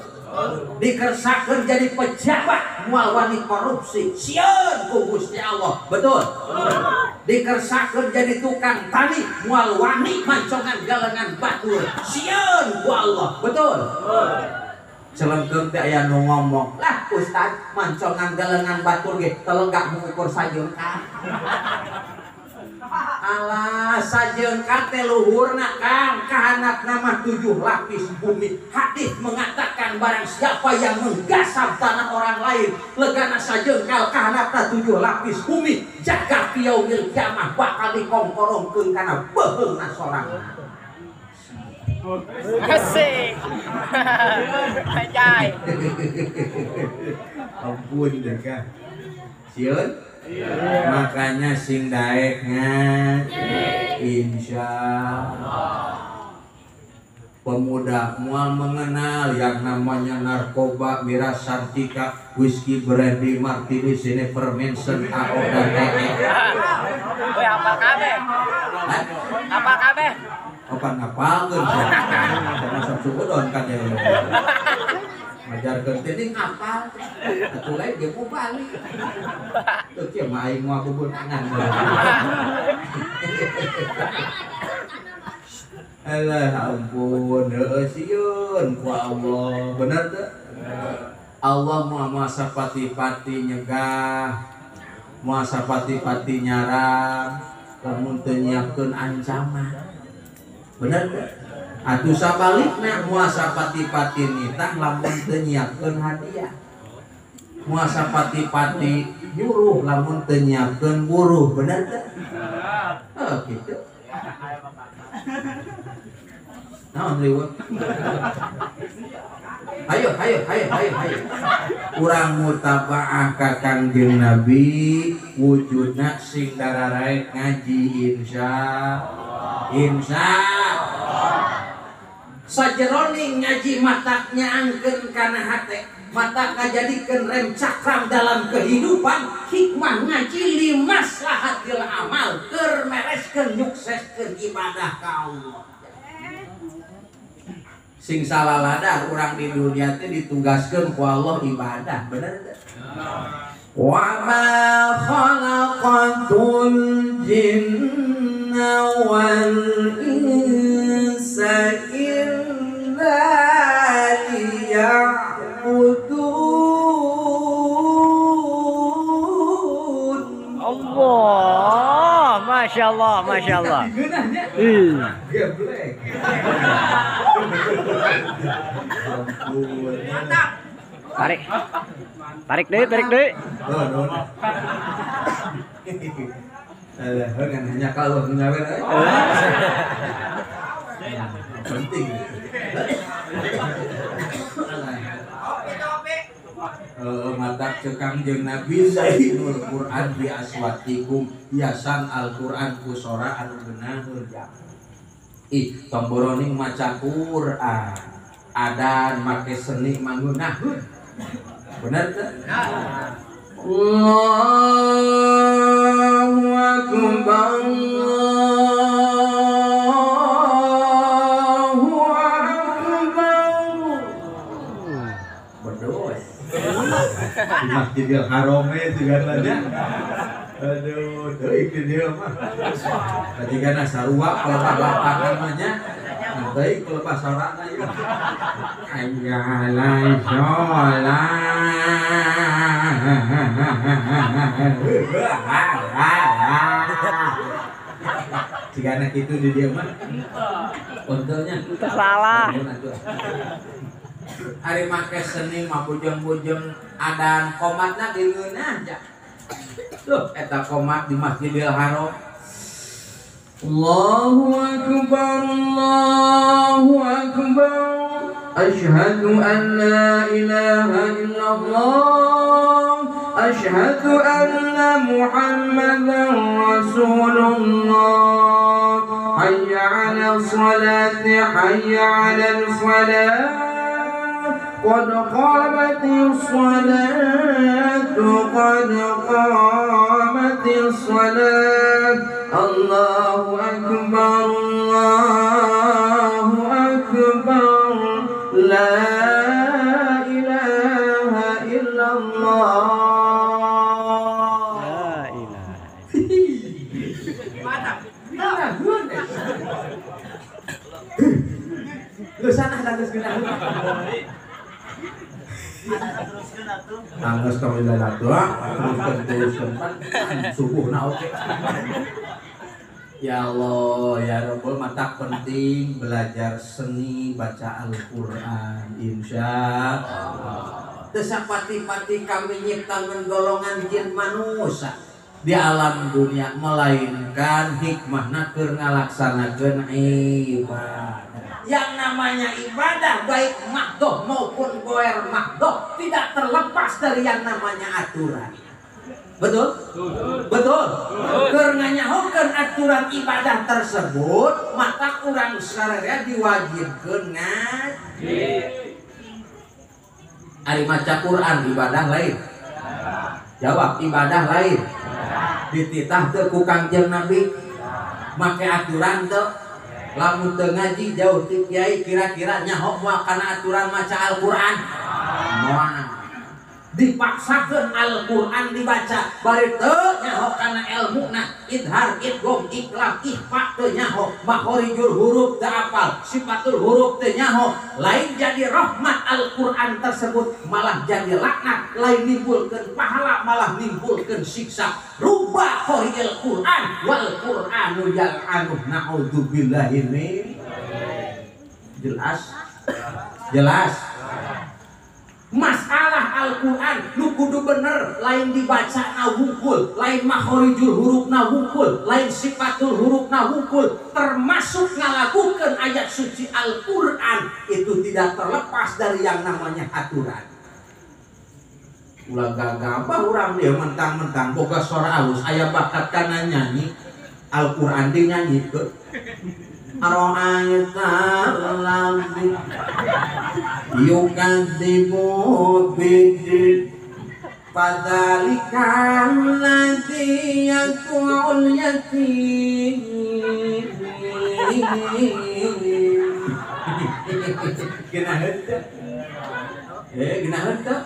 S1: Dikersakeun jadi pejabat moal wani korupsi sieun ku Gusti Allah. Betul. Dikersakeun jadi tukang tani moal wani mancongan galengan batur sieun ku Allah. Betul. Celengkeung teh aya nu ngomong, "Lah Ustad, mancongan galengan batur ge telenggak mengukur sajeun ka." Alah sajeun ka teh luhurna Kang, kahanapna mah 7 lapis bumi. Hadis mengatakan barang siapa yang menggasap tanah orang lain, legana sajeun ka kahanapna 7 lapis bumi, jaga yaumil kiamah bakal dikongkorongkeun kana beuheungna sorangan.
S2: Asik. Anjay.
S1: Ampun deh Kang. Sieun? Makanya sing daeknya insya Allah. Pemuda mual mengenal yang namanya narkoba, miras, sartika, whisky, brandy, martini, Jennifer Manson, AO dan TE.
S2: Woi apa kabeh? Apa kabeh?
S1: Apa ngapalkeun sama sabsudon kan ya. Ngajarkeun teh ning ngapal. Atuh lain ge mau balik. Teu kieu mah aing moal bubun angan. Alah ampun, heueuh sieun ku Allah. Bener teu? Allah moal sapati-pati nyegah, moal sapati-pati nyarang, lamun teu nyiapkeun ancaman. Bener teu? Atuh sabalikna moal sapati-pati nitah lamun teu nyiapkeun hadiah. Moal sapati-pati nyuruh lamun teu nyiapkeun buruh. Bener teu? Oh kitu. Naon riweuh? Ayo. Urang mutabaah ka Kangjeng Nabi, wujudna sing dararaek ngaji insya sajeroning ngaji matak nyaangkeun kana hate, matak ngajadikeun rem cakram dalam kehidupan. Hikmah ngaji limaslahatil amal, keur mereskeun nyukseskeun ibadah ka Allah. Sing salalada urang di dunia teh ditugaskeun ku Allah ibadah. Bener teh? Wa ma khalaqatul jinna wal insa illa liya'budun.
S2: Allah, masya Allah, masya Allah.
S1: Geblek.
S2: Tarik. Tarik deh.
S1: Kan hanya kalau ngawer penting. Mata cekang jeung Nabi Zainul Quran bi aswatikum hiasan Al-Quran kusora anu beunang ih tomboroning maca Quran adan make seni mangunah bener teh Allahu akbar di Masjidil Haram itu kan aja. Aduh, teuing di dieu mah. Tadi kana sarua pelepah lapangan mah nya. Teuing pelepah sorana ieu. Ayalai sholat. Jika anak itu di dieu mah. Untungnya
S2: salah.
S1: Ari make seni mah bujeng-bujeng adan komatna geungeunna aja. Tuh eta komat di Masjidil Haram. Allahu akbar Allahu akbar. Asyhadu an la ilaha illallah. Asyhadu anna Muhammadar Rasulullah. Hayya 'alal sholati hayya 'alal falah. قد قامت الصلاة قد قامت الصلاة الله أكبر الله أكبر لا إله إلا الله
S2: La ilaha.
S1: Lu sana lantas kena Tanggas kami lalatua, teruskan subuhna oke. Ya Allah, ya Rabbul mata penting belajar seni baca Al-Quran, insya Allah. Tesapati-pati kami nyiptakan golongan jin manusia di alam dunia melainkan hikmahna keur ngalaksanakeun ibadah. Yang namanya ibadah baik makdoh maupun goer makdoh tidak terlepas dari yang namanya aturan. Betul? Betul. Karena nyahokeun aturan ibadah tersebut maka urang sadaya diwajibkeun ngaji. Ari maca Quran ibadah lain. Jawab ibadah lain. Dititah teu ku Kangjeng Nabi make aturan teu. Lamun teu ngaji jauh ti kiai kira-kira nyaho moal kana aturan maca Al-Qur'an. Moal. Dipaksakeun Al-Qur'an dibaca bari teu nyaho kana ilmuna idhar idgham iqlab ikhfa teu nyaho makhorijul huruf teu apal sifatul huruf teu nyaho lain jadi rahmat Al-Qur'an tersebut malah jadi laknat lain nimbulkeun pahala malah nimbulkeun siksa rubah qori'il Qur'an wal Qur'anu yal'anu na'udzubillahi min jelas masalah Al-Quran lu kudu bener lain dibaca na hungkul lain makhorijul huruf na hungkul lain sifatul huruf na hungkul termasuk ngalakukan ayat suci Al-Quran itu tidak terlepas dari yang namanya aturan. Ulah gagabah urang dia mentang-mentang boga suara halus aya bakat kana nyanyi Al-Quran di nyanyi ke Aro'aital ladzi yukadzibu bid fadzalikal ladzi yad'ul yatim. Ginaheun teh? Ginaheun teh?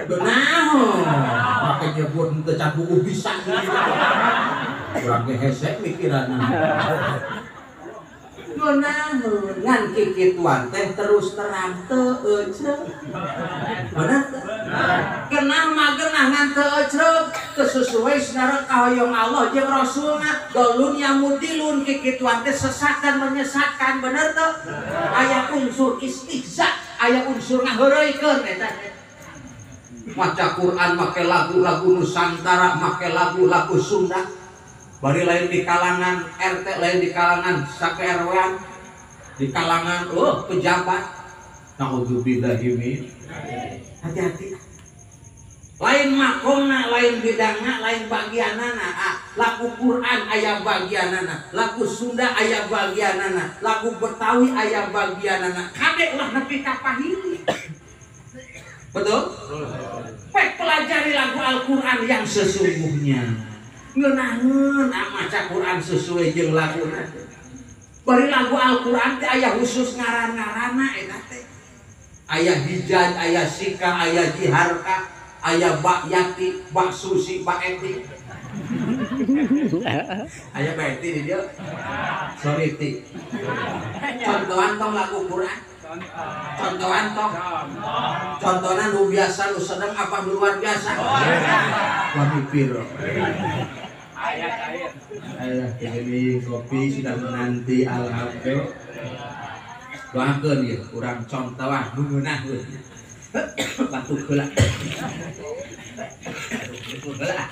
S1: Benaon? Make nyebut teu can buku bisa gitu. Urang ge hese mikiranna. Gunaheun ngan kikituan teh terus terang teu eceuk. Bener teh? Kenah mah genah ngan teu eceuk teu sesuai sadara kahoyong Allah jeung Rasulna. Dolun yamudilun kikituan teh sesat dan menyesatkan bener teu? Aya unsur istihza, aya unsur ngaheureuikeun eta teh. maca Quran make lagu-lagu Nusantara, make lagu-lagu Sunda. Bari lain di kalangan RT, lain di kalangan sakerwan, di kalangan pejabat. Naudzubillahi min. Hati-hati. Lain makomna, lain bidangna, lain bagianana. Lagu Quran aya bagianana, lagu Sunda aya bagianana, lagu Betawi aya bagianana. Kadek lah nepi ka pahili. Betul? Pek pelajari lagu Al-Quran yang sesungguhnya. Ngeunaheun maca Quran sesuai jeung laguna. Bari lagu Al-Quran teh aya khusus ngaran-ngaranna eta teh. Aya hijaj, aya sika, aya jiharka, aya bak yati, bak susi, bak eti. Aya bak eti di dieu. Sorry ti. Contohan tong lagu Quran. Contohan tong. Contohna nu biasa nu sedang apa nu luar biasa? Wamipir. Ayah ini kopi sudah menanti alhamdulillah. Doakeun ieu urang contohan nu ngeunaheun. Batuk heula. Batuk heula.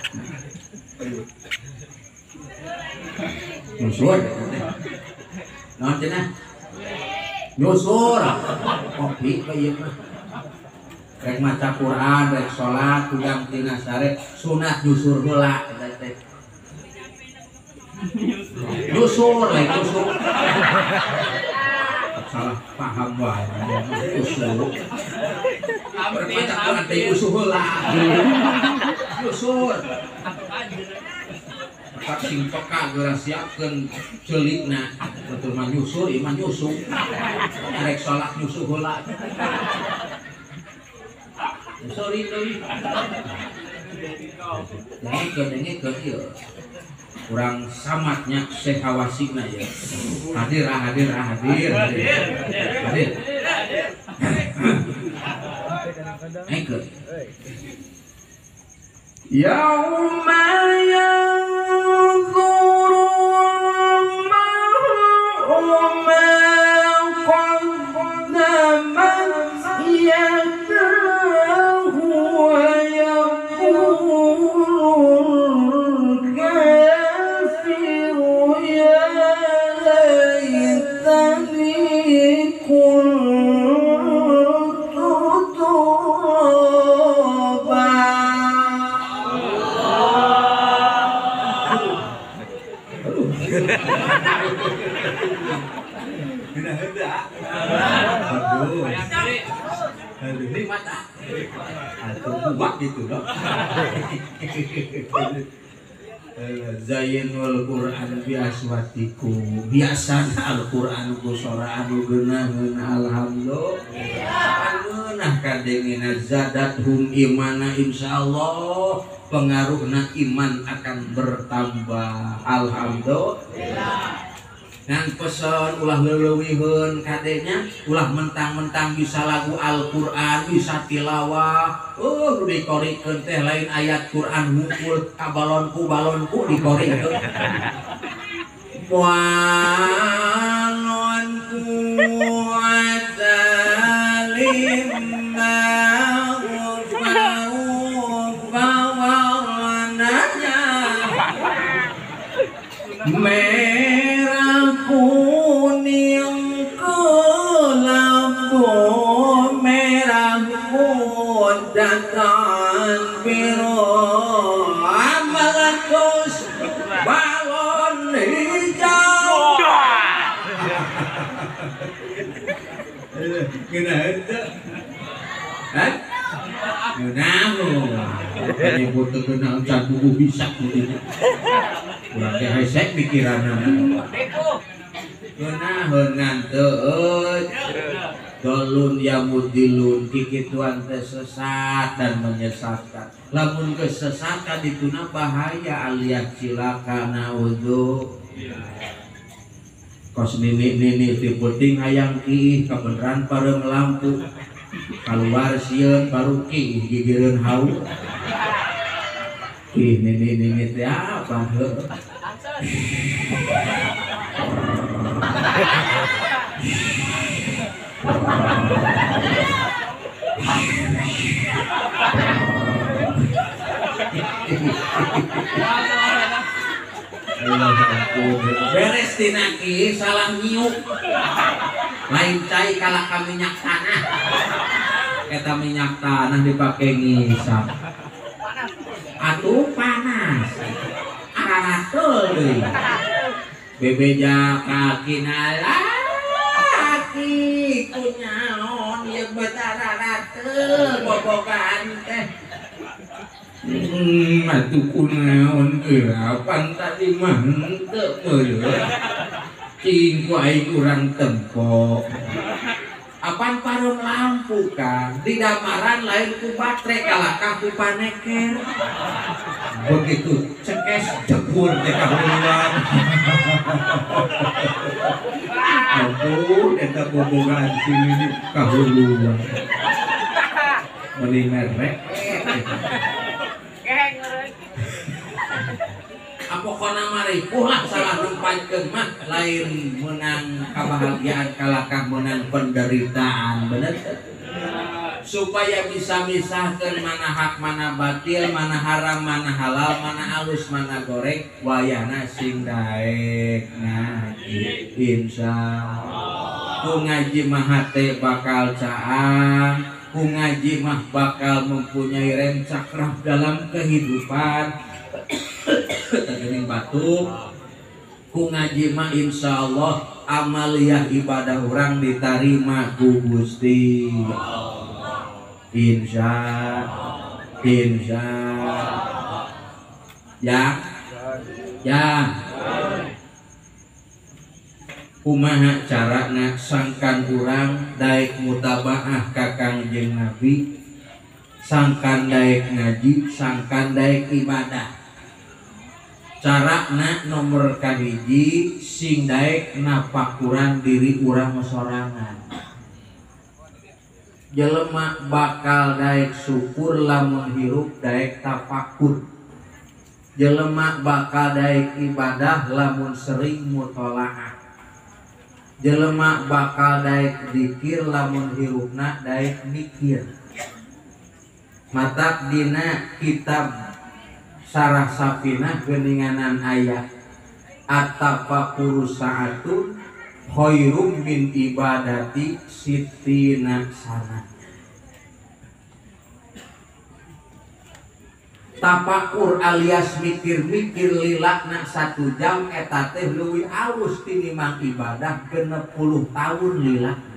S1: Nyusur. Naon cenah? Nyusur. Kopi ka ieu mah. Rek maca Quran, rek salat, kugang tina sare, sunat nyusur heula eta teh. Nyusur, rek nyusur. Salah paham wae. Nyusur. Rek maca Quran teh nyusur heula. Nyusur. Pak sing peka geura siapkeun ceulikna. Betul mah nyusur, ieu mah nyusuk. Rek salat nyusur heula. Sorry. Nah, kedenge ieu. Kurang samatnya Syekh Hawasikna ya. Hadir. Hadir. Yauma yanzuru ma qaddamat yadahu wa yaqulu kafiru ya laitani kuntu turaba. Aduh, ini mata. Atau buat gitu loh. Zainul Quran biaswatiku. Biasa Al-Quran ku sora anu geunaheun alhamdulillah. Nah kadengina zadathum imana insyaallah pengaruhna iman akan bertambah alhamdulillah. Ngan pesan ulah leuweuhieun kadenya ulah mentang-mentang bisa lagu Al-Quran bisa tilawah nu dikorikeun teh lain ayat Quran hungkul ka balonku dikorikeun walonku atalimna merah kuning kelabu merah muda dan biru meletus balon hijau. Gimana itu? Hah? Gimana? Ini butuh kenal candu bisa gitu. Kurang hesek pikiranna. Geunaheun nganteun. Dolun yamudilun kikituan teh sesat dan menyesatkan. Lamun kesesatan dituna bahaya alias cilaka naudzu. Kos nini ti penting hayang kiih kabeneran pareung lampu. Keluar sieun baru kiih gigireun haus. Ini teh apa heuh? beres tina ki salah nyiuk lain cai kalah ka minyak tanah eta minyak tanah dipake ngisap atuh panas aratul deui bebeja kaki nalaki kunyaon ieu betararateul bobogan teh atuh kunaon kapan tadi mah teu meuleuh cing ku aing urang tempo apan parum lampu kan di damaran lain ku baterai kalakah ku paneker begitu cekes jebur teh kahuluan ampun eta bobogan sini kahuluan meuli ngerek pokona mari ulah salah numpatkeun mah lain menang kebahagiaan kalakah menang penderitaan bener supaya bisa misahkeun mana hak mana batil mana haram mana halal mana alus mana goreng wayahna sing daek ngaji insyaallah ku ngaji mah hate bakal caang ku ngaji mah bakal mempunyai rem cakrah dalam kehidupan tegening batuk ku ngaji mah insyaallah amaliyah ibadah orang diterima ku Gusti insya ya kumaha carana sangkan urang daek mutabaah ka Kangjeng Nabi sangkan daek ngaji sangkan daek ibadah carana nomor kahiji sing daek napakuran diri urang sorangan jelema bakal daek syukur lamun hirup daek tafakur jelema bakal daek ibadah lamun sering mutolaah jelema bakal daek zikir lamun hirupna daek mikir matak dina kitab Sarah Safinah geninganan ayat at-tafakuru sa'atun khairum min ibadati sitina sana. Tapakur alias mikir-mikir lilakna 1 jam eta teh leuwih alus tinimbang ibadah 60 tahun lilakna.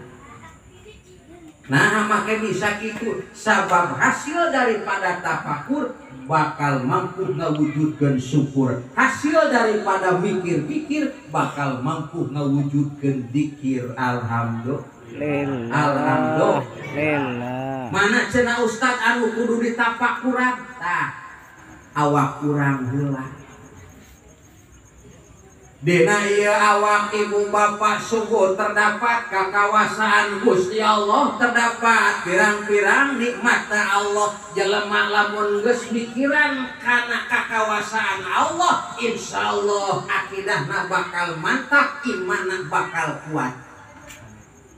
S1: Nah, make bisa gitu sabab hasil daripada tafakur bakal mampu ngawujudkeun syukur hasil daripada mikir-mikir bakal mampu ngawujudkeun zikir alhamdulillah alhamdulillah mana cenah ustad anu kudu ditafakuran tah awak kurang heula dina ieu awak ibu bapak sungguh terdapat kakawasaan Gusti Allah terdapat pirang-pirang nikmatna Allah jelema lamun geus mikiran kana kakawasaan Allah insyaallah akidahna bakal mantap imanna bakal kuat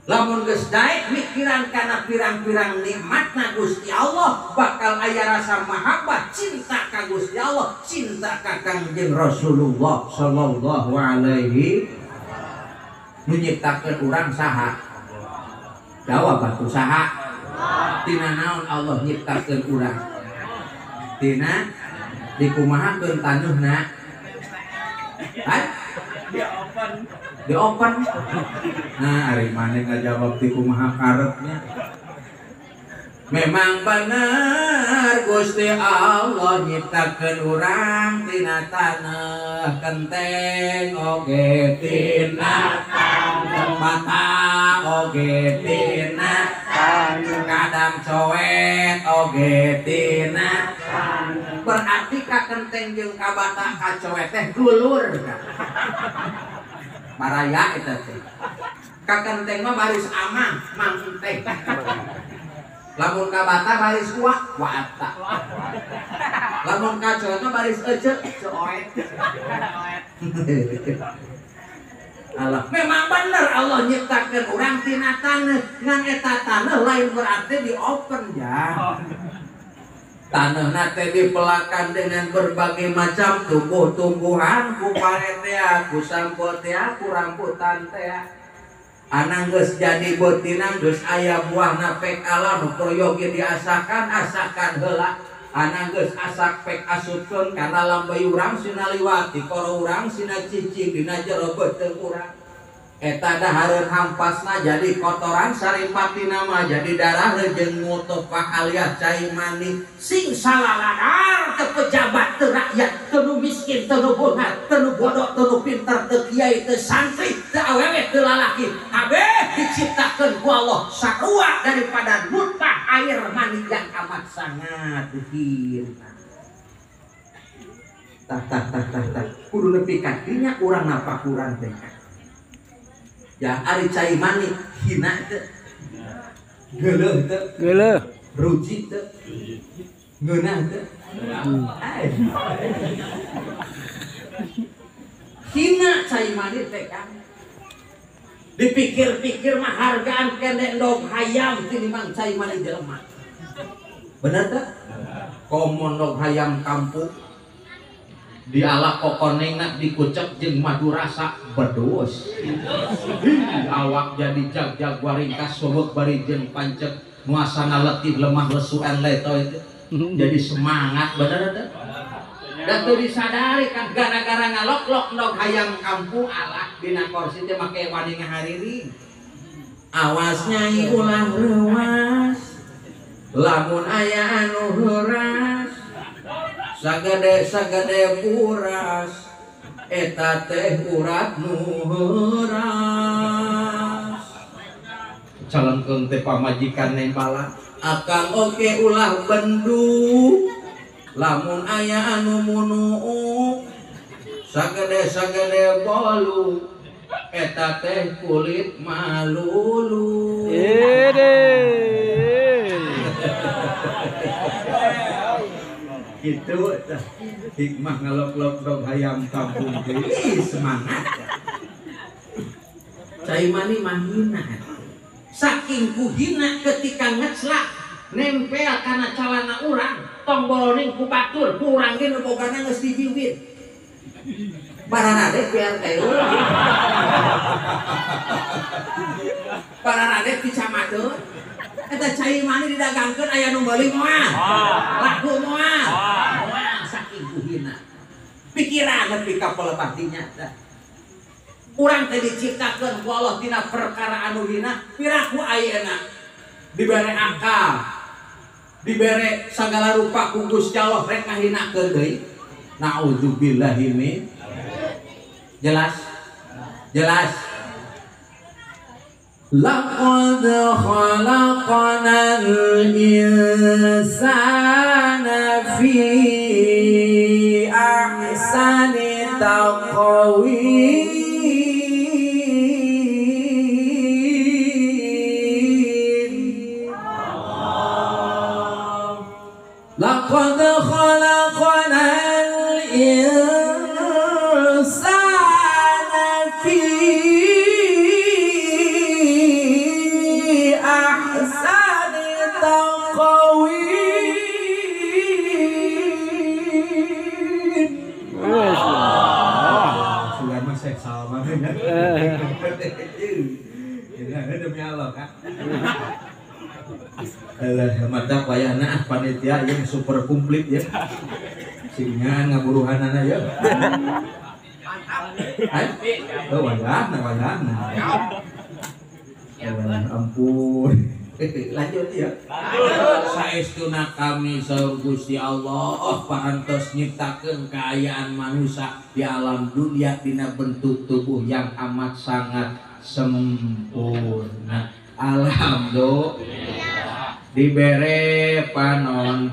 S1: lamun geus daek mikiran kana pirang-pirang nikmatna Gusti Allah bakal aya rasa mahabbah cinta ka Gusti Allah cinta ka Kangjeng Rasulullah sallallahu alaihi menciptakeun urang saha jawab atuh saha tina naon Allah nyiptakeun urang tina dikumahakeun taneuhna di open nah ari maneh ngajawab ti kumaha karepnya memang bener Gusti Allah nyiptakeun urang tina taneuh genteng oge tina bata oge tina kadang coet oge tina berarti ka genteng jeung ka bata ka coet teh dulur baraya eta teh ka genteng mah baris amang mang teh lamun ka bata baris wata lamun ka coet mah baris ece coet Allah memang bener Allah nyiptakeun urang tina taneuh ngan eta taneuh lain berarti di open ya Tanah nate dipelakan dengan berbagai macam tumbuh-tumbuhan ku parete aku sampote aku rambutan teh anang geus jadi betina geus aya buahna pek alam proyogi diasakan asakan heula anang geus asak pek asupkeun kana lambay urang sina liwati koro urang sina cicing dina jero beuteung urang eta dahareun hampasna jadi kotoran saripati nama jadi darah jeung mutofah alias cai mani sing salaladar teu pejabat teu rakyat teu nu miskin teu nu bunga teu nu bodoh teu nu pinter teu kiai teu santri teu awewe teu lalaki kabeh diciptakeun ku Allah sarua daripada nutfah air mani yang amat sangat duhir tah kudu nepi ka dinya urang napa kurang teh ya ari cai mani hina teu geuleuh teu
S2: Geuleuh.
S1: ruji teu ngeunah teu hina cai mani teh kan dipikir-pikir mah hargaan kene ndog hayam tinimbang cai mani jelema bener teu komo ndog hayam kampung dialak kokonengna dikucek jeung madu rasa bedos awak jadi jag-jag waringkas sobek bari jeung pancek nuasana letih lemah lesuan leto itu jadi semangat bener teh da teu disadari kan gara-gara ngalok-lok ndog hayam kampung alak dina kursi teh make wani ngahariring awas nyai ulah reuas lamun aya anu heuras sagede buras eta teh urat nu heuras calengkeun teh pamajikan nembalan akang oke ulah bendu lamun aya anu munu sagede bolu eta teh kulit malulu gitu hikmah ngelok-lok dog hayam kampung deui semangat cai mani mahina saking kuhina ketika ngeclak nempel kana calana urang tong boloning ku batur ku urang ge nu bogana geus dibiwit baranade biar teh baranade kecamatan eta cai mani didagangkeun aya nu meuli moal laku moal saking kuhina pikiran nepi ka pelebah dinya urang teh diciptakeun ku Allah tina perkara anu hina piraku ayeuna dibere akal dibere sagala rupa ku Gusti Allah rek ngahinakeun deui naudzubillahi min jelas laqad khalaqnal insana fi ahsani taqwim laqad khalaqnal insana fi ahsani taqwim. Sudah masih sama ya. Ini demi Allah kan. Madak wayahna panitia yang super komplit ya. Singan ngaburuhanana ya. Oh wayahna. Ampun. Lanjut ya. Saestuna kami saur Gusti Allah parantos nyiptakeun kaayaan manusia di alam dunia dina bentuk tubuh yang amat sangat sempurna. Alhamdulillah dibere panon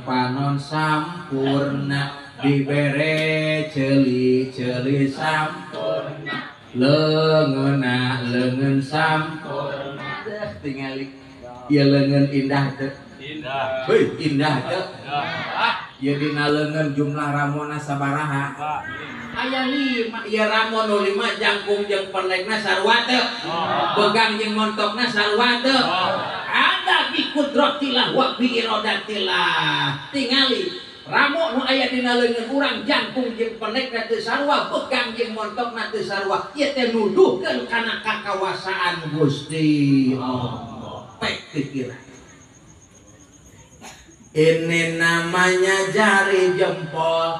S1: sampurna dibere celi sampurna leungeun sampurna tingali ieu leungeun indah teu heuh indah teu ieu dina leungeun jumlah ramona sabaraha aya 5 ieu ramon nu 5 jangkung jeung pendekna sarua teu begang jeung montokna sarua teu ada
S3: bi qudratillah wa bi iradatillah. Tingali ramo nu aya dina leungeun urang jantung jeung pendek teu sarua, begang jeung montokna teu sarua, ieu teh nuduhkeun kana kakawasaan Gusti Allah. Pek pikiran. Ini namanya jari jempol.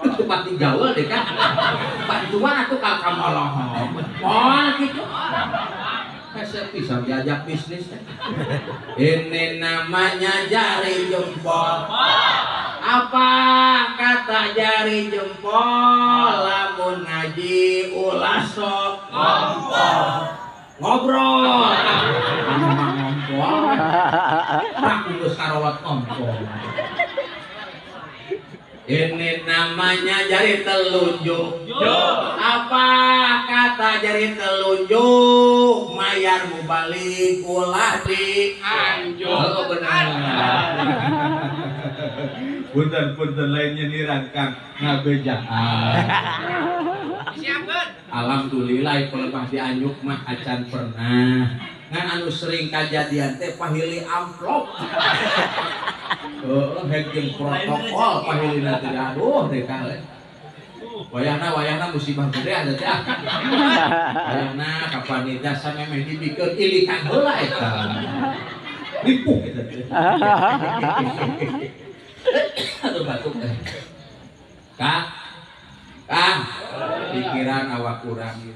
S3: Itu pati gaul deh kan. Bantuan atau kakak malah. Oh gitu. Saya bisa diajak bisnis. Ini namanya jari jempol. Apa kata jari jempol? Lamun ngaji ulah sok ngobrol. Aku geus karawat ngompol. Ini namanya jari telunjuk. Apa kata jari telunjuk? Mayar mubalik ulah dianjuk. Oh benar. Punten lainnya dirangkang ngabejaan. Siapkan. Alhamdulillah pelepah dianjuk mah acan pernah. Ngan anu sering kajadian teh pahili amplop. Hek jeung protokol pahilina teh aduh deh kale. Wayahna musibah gede ada teh. Wayahna kapanita samemeh dibikeun ilikan heula eta. Lipuh eta teh. Aduh batuk teh. Kang, pikiran awak urang ieu.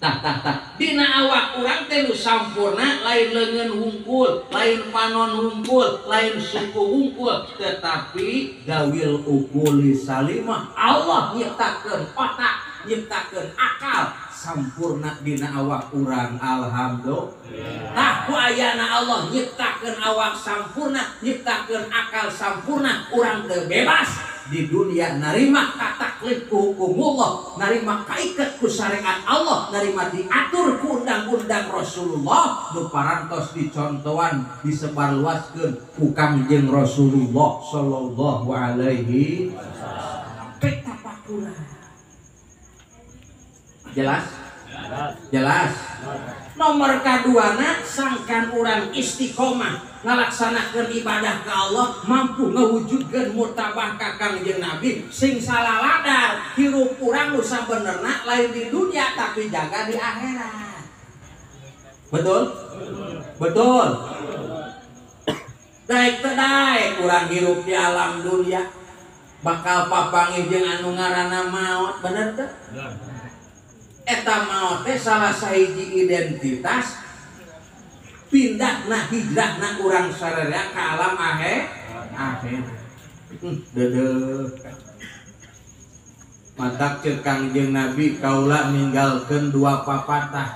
S3: Tah dina awak urang teh nu sampurna lain leungeun hungkul, lain panon hungkul, lain suku hungkul, tetapi gawil ukuli salimah Allah nyiptakeun otak, nyiptakeun akal sampurna dina awak urang. Alhamdulillah. Tah ku ayana Allah nyiptakeun awak sampurna, nyiptakeun akal sampurna, urang teu bebas di dunia narima kataklif ku hukumullah, narima kaiket ku syariat Allah, narima diatur ku undang-undang Rasulullah nu parantos dicontohan disebarluaskeun ku Kangjeng Rasulullah sallallahu alaihi wasallam. Betapa kurang. Jelas. Nomor kaduana sangkan urang istiqomah ngalaksanakeun ibadah ka Allah, mampu ngewujudkeun mutabah ka Kangjeng Nabi sing salaladar hirup urang nu sabenerna lain di dunia tapi jaga di akhirat. Betul. Daek teu daek urang hirup di alam dunia bakal papangi jeung anu ngaranna maot, bener teu? Eta maot teh salah sahiji identitas pindahna hijrahna urang sararea ka alam akhirat. Matak ceuk Kangjeng Nabi kaula ninggalkeun dua papatah.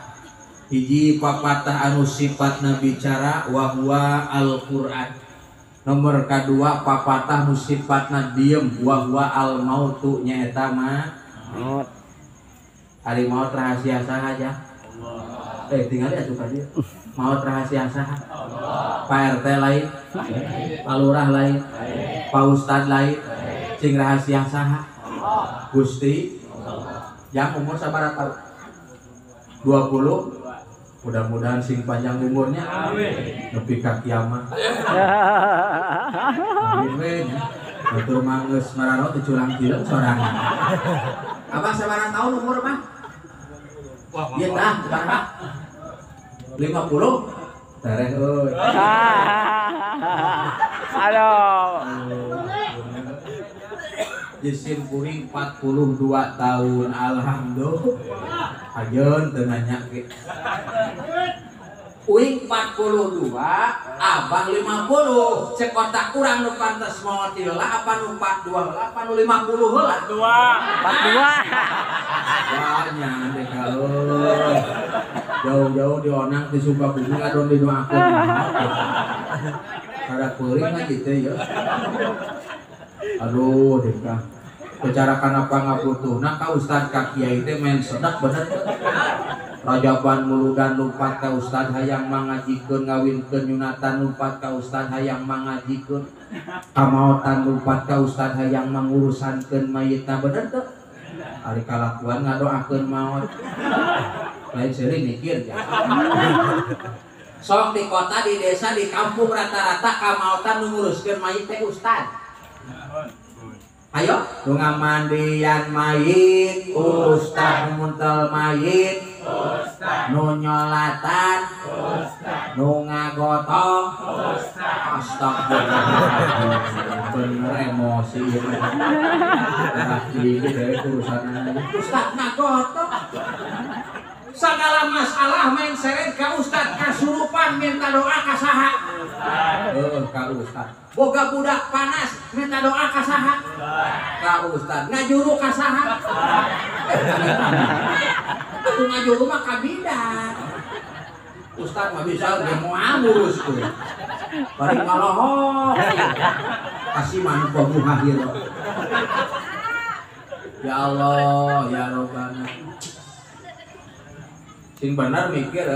S3: Hiji papatah anu sifatna bicara wa huwa Al-Qur'an. Nomor kadua papatah nu sifatna diem wa huwa al-mautu nyaeta maut. Ari maut rahasia saha? Tinggal atuh ka dieu. Maut rahasia saha? Pak RT lain, Pak Lurah lain, Pak Ustad lain, sing rahasia saha? Gusti. Yang umur sabaraha tahun? 20. Mudah-mudahan sing panjang umurnya. Nepi ka kiamat. Amin we nya. Batur manggeus marano teu culang kieu sorangan. Abah sabaraha tahun umur mah? Ieu tah sabaraha? 50. Tereh euy.
S2: Aduh.
S3: Jisim kuring 42 tahun. Alhamdulillah. Hajeun teu nanya ge. Uing 42, abah 50. Cek otak kurang nu pantes maot heula apa nu 42 heula apa nu 50 heula?
S2: 42.
S3: Wahnya ande kalau jauh-jauh di onang di Sumba Bumi ngadon di doakeun. Kada peuring mah kitu ya. Aduh dekah. Bicarakan apa ngabutuhna ka ustad ka kiai teh men sedak bener teh. Rajaban muludan lumpat ka ustad hayang mangajikeun ngawinkeun nyunatan lumpat ka ustad hayang mangajikeun kamaotan lumpat ka ustad hayang mangurusankeun mayitna bener teh. Ari kalakuan ngadoakeun maot. Lain seueuh mikir ya.
S1: Sok di kota, di desa, di kampung rata-rata kamautan nguruskeun mayit teh ustad. Ayo, nu ngamandian mayit ustad, muntel mayit ustad, nu nyolatan ustad, nu ngagotong ustad. Astagfirullah. Bener emosi ya. Jadi dari urusan ustad ngagotong. Segala masalah main seret ka ustad kasurupan minta doa ka saha? Ka ustad. Boga budak panas minta doa ka saha? Ka ustad. Ngajuru ka saha? Atuh ngajuru mah ka bidan. Ustad mah bisa ge moal ngurus tuh. Bari kalohok. Kasih manu pemuhahir. Ya Allah, ya Rabbana. Sing bener mikir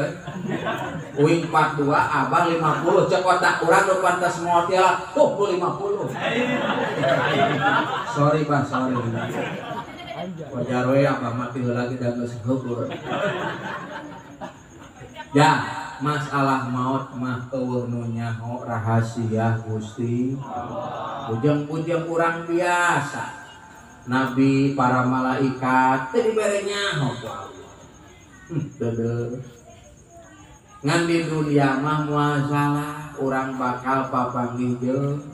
S1: uing 42 abang 50 cek otak kurang lu pantas motel tuh 50. Sorry Bang, sorry. Wajar we abang mati lagi dan geus heukur. Ya, masalah maut mah eueuh nu nyaho rahasia Gusti. Ujung-ujung urang biasa. Nabi, para malaikat teu dibere nyaho ku Allah. Ngan di dunia mah moal salah urang bakal papanggih jeung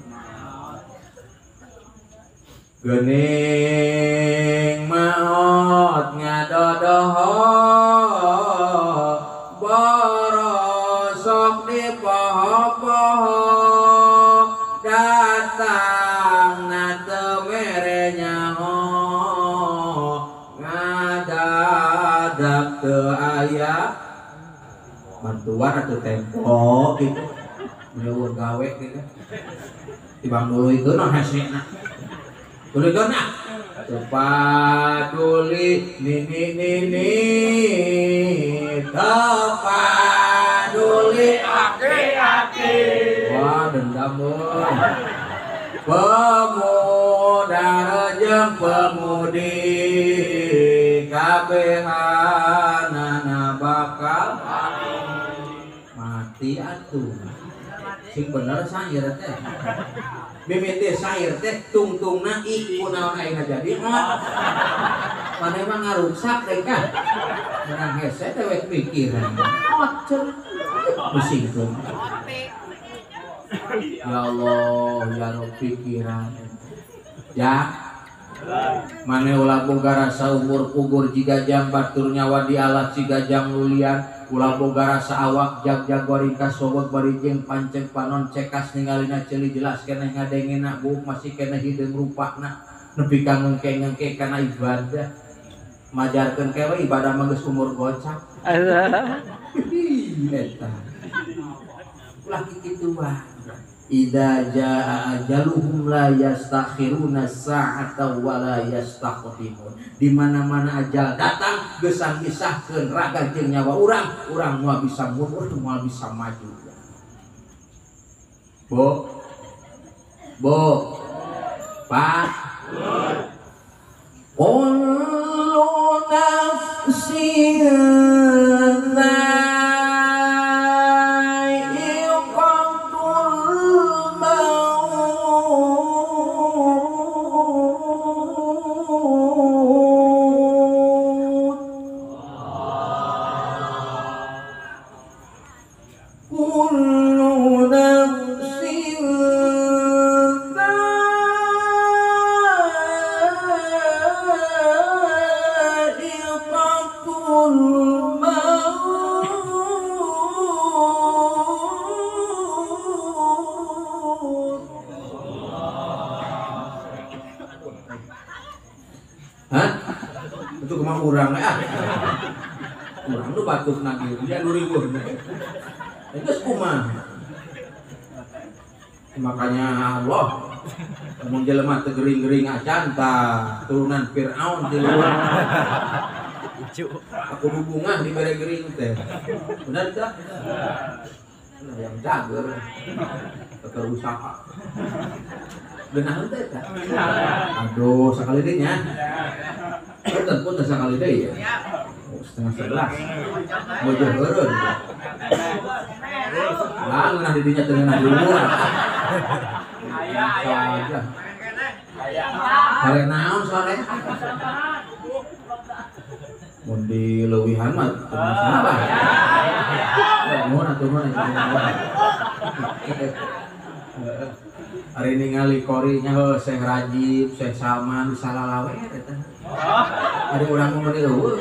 S1: geuning maot ngadodoho borosok di poho-poho datang na teu mere nyaho ngadadak teu aya bantuan atau tempo gitu nyeueur gawe gitu tibang nuluykeun non hasilna nuluykeun nah tepaduli nini tepaduli aki wah dendam pemuda jeung pemudi kabehanana bakal mati atuh sing bener sair teh mimiti sair teh tungtungna iku naon ayeuna jadi hot maneh mah ngarusak teh kan menang hese teh we pikiran hot cenah pusingkeun ya Allah ya Rabb pikiran ya mane ulah boga rasa umur pugur jiga jam batur nyawa di alat jiga jam lulian ulah boga rasa awak jag-jag ringkas sobot bari jeung panceng panon cekas ningalina ceuli jelas keneh ngadengena buuk masih keneh hideung rupana nepi ka ngengke-ngengke kana ibadah majarkeun kewe ibadah mah geus umur gocap eta ulah kitu wae. Idza jaa ajaluhum la yastakhiruna sa'ata wa la yastaqdimun. Di mana-mana ajal datang geus ngisahkeun raga jeung nyawa urang moal bisa mundur moal bisa maju. Bo Pak kullu nafsin urang tuh batuk nagih dia 2000 itu kumaha makanya Allah mun jelema teu gering-gering acan tah turunan Firaun di luar aku hubungan di bare gering teh benar tah yang jager kerusakan benar teh tah aduh sakali deui nya punten sakali deui ya setengah 11 bojor heureun nah di dinya teu ngeunah luhur aya sore naon sore mun di leuwihan mah teu masalah mun atuh mah hari ningali korinya Syekh Rajib, Syekh Salman, salalawe eta. Ada urang mun di eueuh.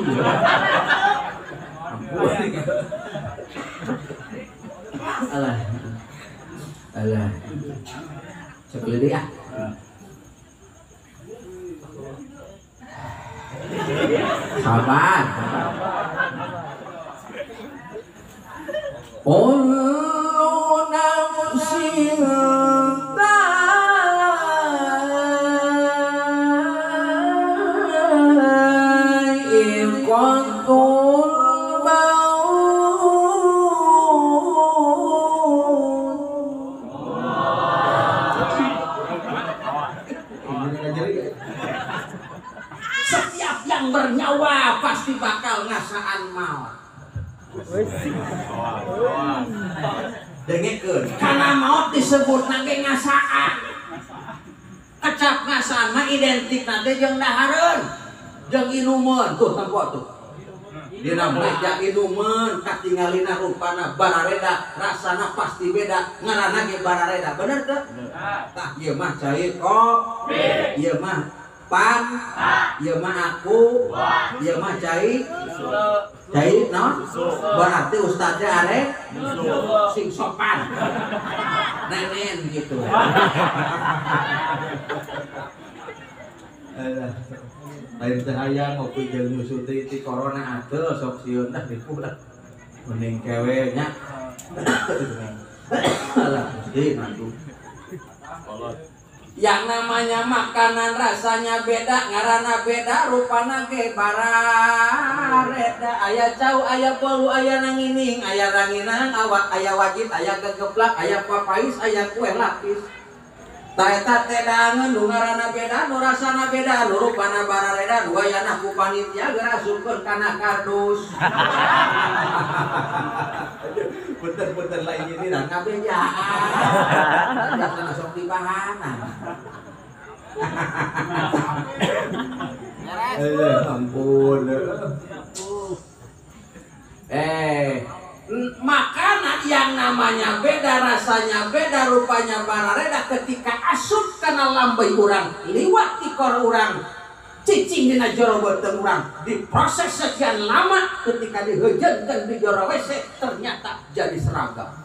S1: Ampun. Alah. Sekali deui ah. Sabar. Kullu nafsin setiap yang bernyawa pasti bakal ngasaan maut. Dengekeun, karena maut disebut nage ngasaan. Kecap ngasaan mah identik nanti jeung dahareun, jeung inumeun tuh tempo tuh. Dina meja inumeun katingalina rupana barareda, rasana pasti beda, ngaranna ge barareda. Bener teu? Tah ieu mah cai kopi, ieu mah pan, ieu mah aku, ieu mah cai naon? Berarti ustadznya arek sing sopan. Nenen gitu. Lain teh aya ngopi jeung nyusu ti corona atuh sok sieun dah dipulah. Mending kewe nya. Alah mesti nanti. Yang namanya makanan rasanya beda, ngaranna beda, rupana ge barareda. Aya cau, aya polu, aya nangining, aya ranginang, awak, aya wajib, aya gegeplak, aya papais, aya kue lapis. Ta eta teh dangeun nu ngaranna beda, nu rasana beda, nu rupana barareda, nu ayana ku panitia gerasupkeun kana kardus. Punten lain ini dan ngabejaan. Jangan sok dibahanan. Ampun. Makanan yang namanya beda, rasanya beda, rupanya barareda ketika asup kana lambei urang, liwat ti kor urang, cicing dina jero beuteung urang, diproses sekian lama, ketika dihejeunkeun di jero WC ternyata jadi seragam.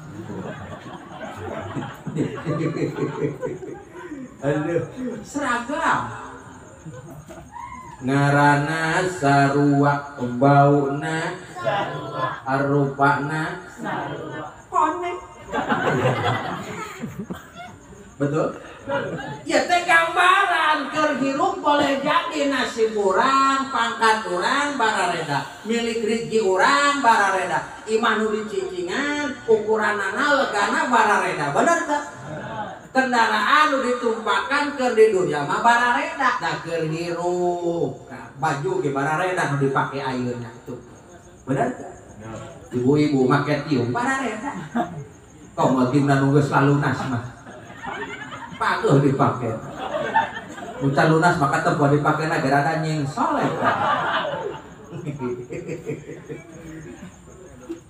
S1: Aduh, seragam. Ngaranna sarua, bauna sarua, arupana sarua, konek. Betul? Ya teh gambaran keur hirup boleh jadi nasib urang, pangkat urang barareda, milik rezeki urang barareda, imah nu dicicingan, ukuranana legana barareda. Bener teh? Kendaraan nu ditumpakan keur di dunya mah barareda, da keur hirup. Baju ge barareda nu dipake ayeuna itu. Bener teh? Ibu-ibu make tiung barareda. Komotimna nu geus lalunas mah patuh dipake. Ucan lunas maka tempo dipake na gerada nying soleh.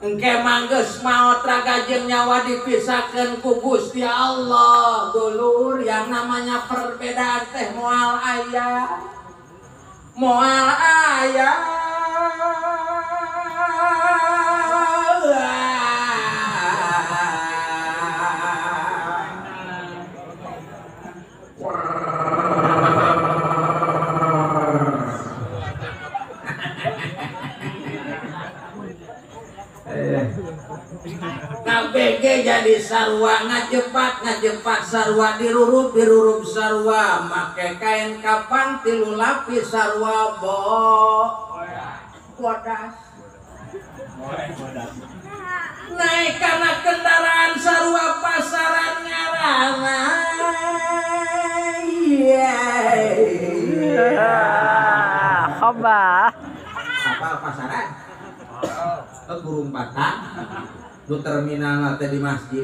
S1: Engke manggeus maot raga jeung nyawa dipisahkeun ku Gusti Allah. Dulur, yang namanya perbedaan teh moal aya. Moal aya. KBG jadi sarua, ngajepat sarua, dirurup sarua, make kain kapan tilu lapis sarua bodas. Naik karena kendaraan sarua pasaran ngarana.
S2: Khobah.
S1: Apa pasaran? Burung batang nu terminal teh di masjid